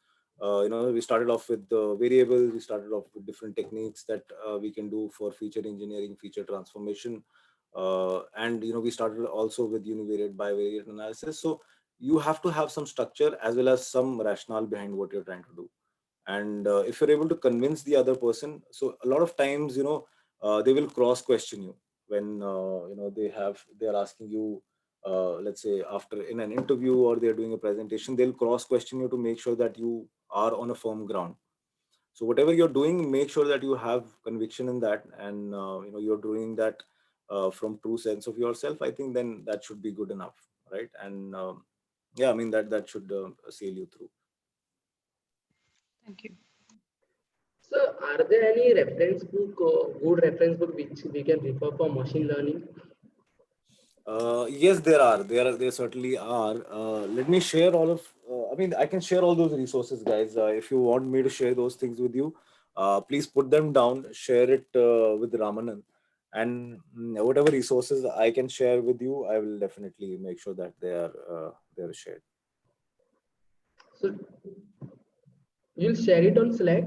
we started off with the variables, we started off with different techniques that we can do for feature engineering, feature transformation, and we started also with univariate bivariate analysis. So you have to have some structure as well as some rationale behind what you're trying to do. And if you're able to convince the other person, so a lot of times they will cross question you when they're asking you, let's say after in an interview or they're doing a presentation, they'll cross question you to make sure that you are on a firm ground. So whatever you're doing, make sure that you have conviction in that, and you're doing that from true sense of yourself. I think then that should be good enough, right? And yeah, I mean that should sail you through. Thank you. So, are there any reference book, good reference book which we can refer for machine learning? Yes, there certainly are. Let me share all of. I mean, I can share all those resources, guys. If you want me to share those things with you, please put them down. Share it with Ramanan, and whatever resources I can share with you, I will definitely make sure that they are shared. So, you'll share it on Slack?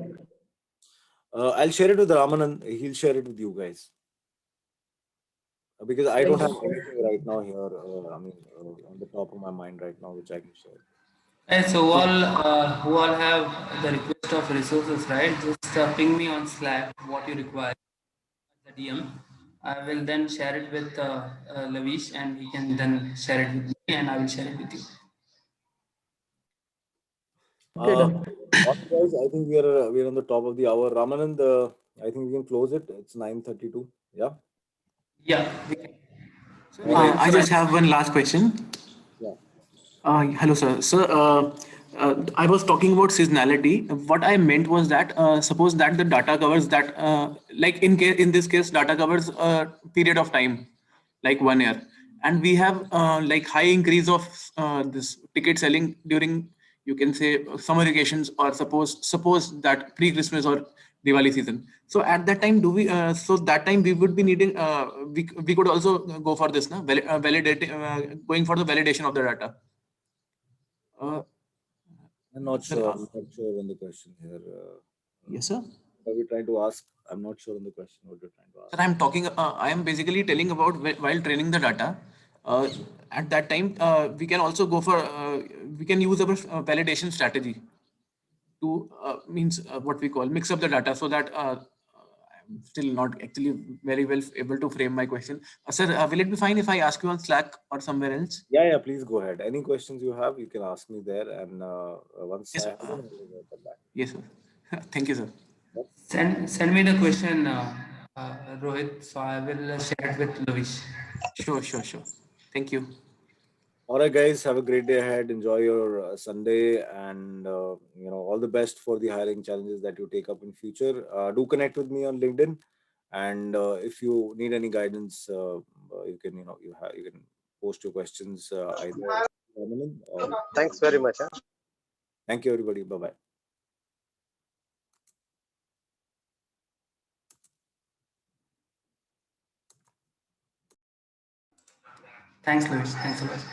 I'll share it with Ramanan. He'll share it with you guys. Because I don't have anything right now here. I mean, on the top of my mind right now, which I can share. And so who all have the request of resources, right? Just ping me on Slack what you require, the DM. I will then share it with Lavish, and he can then share it with me, and I will share it with you. Okay, done. Awesome, guys, I think we're on the top of the hour. Ramanand, I think we can close it. It's 9:32. Yeah. Yeah. We can. I just have one last question. Yeah. Hello, sir. Sir, I was talking about seasonality. What I meant was that suppose that the data covers that, like in this case, data covers a period of time, like 1 year, and we have like high increase of this ticket selling during, you can say, summer vacations, or suppose that pre-Christmas or Diwali season. So at that time, do we? So that time we would be needing. We could also go for this, na? Validating, going for the validation of the data. I'm not Sir, sure. I'm not sure on the question here. Yes, sir. What are we trying to ask? I'm not sure on the question. What you're trying to ask. Sir, I'm talking. I am basically telling about while training the data. At that time, we can also go for. We can use our validation strategy to means what we call mix up the data, so that I'm still not actually very well able to frame my question. Sir, will it be fine if I ask you on Slack or somewhere else? Yeah. Please go ahead. Any questions you have, you can ask me there, and once Yes, I sir. have them, I will come back. Yes, sir. Thank you, sir. Send me the question, Rohit. So I will share it with Lavish. Sure. Thank you. All right, guys, have a great day ahead. Enjoy your Sunday, and all the best for the hiring challenges that you take up in future. Do connect with me on LinkedIn, and if you need any guidance, you can you can post your questions either. Thanks very much. Thank you, everybody. Bye bye. Thanks, Lavish. Thanks a lot.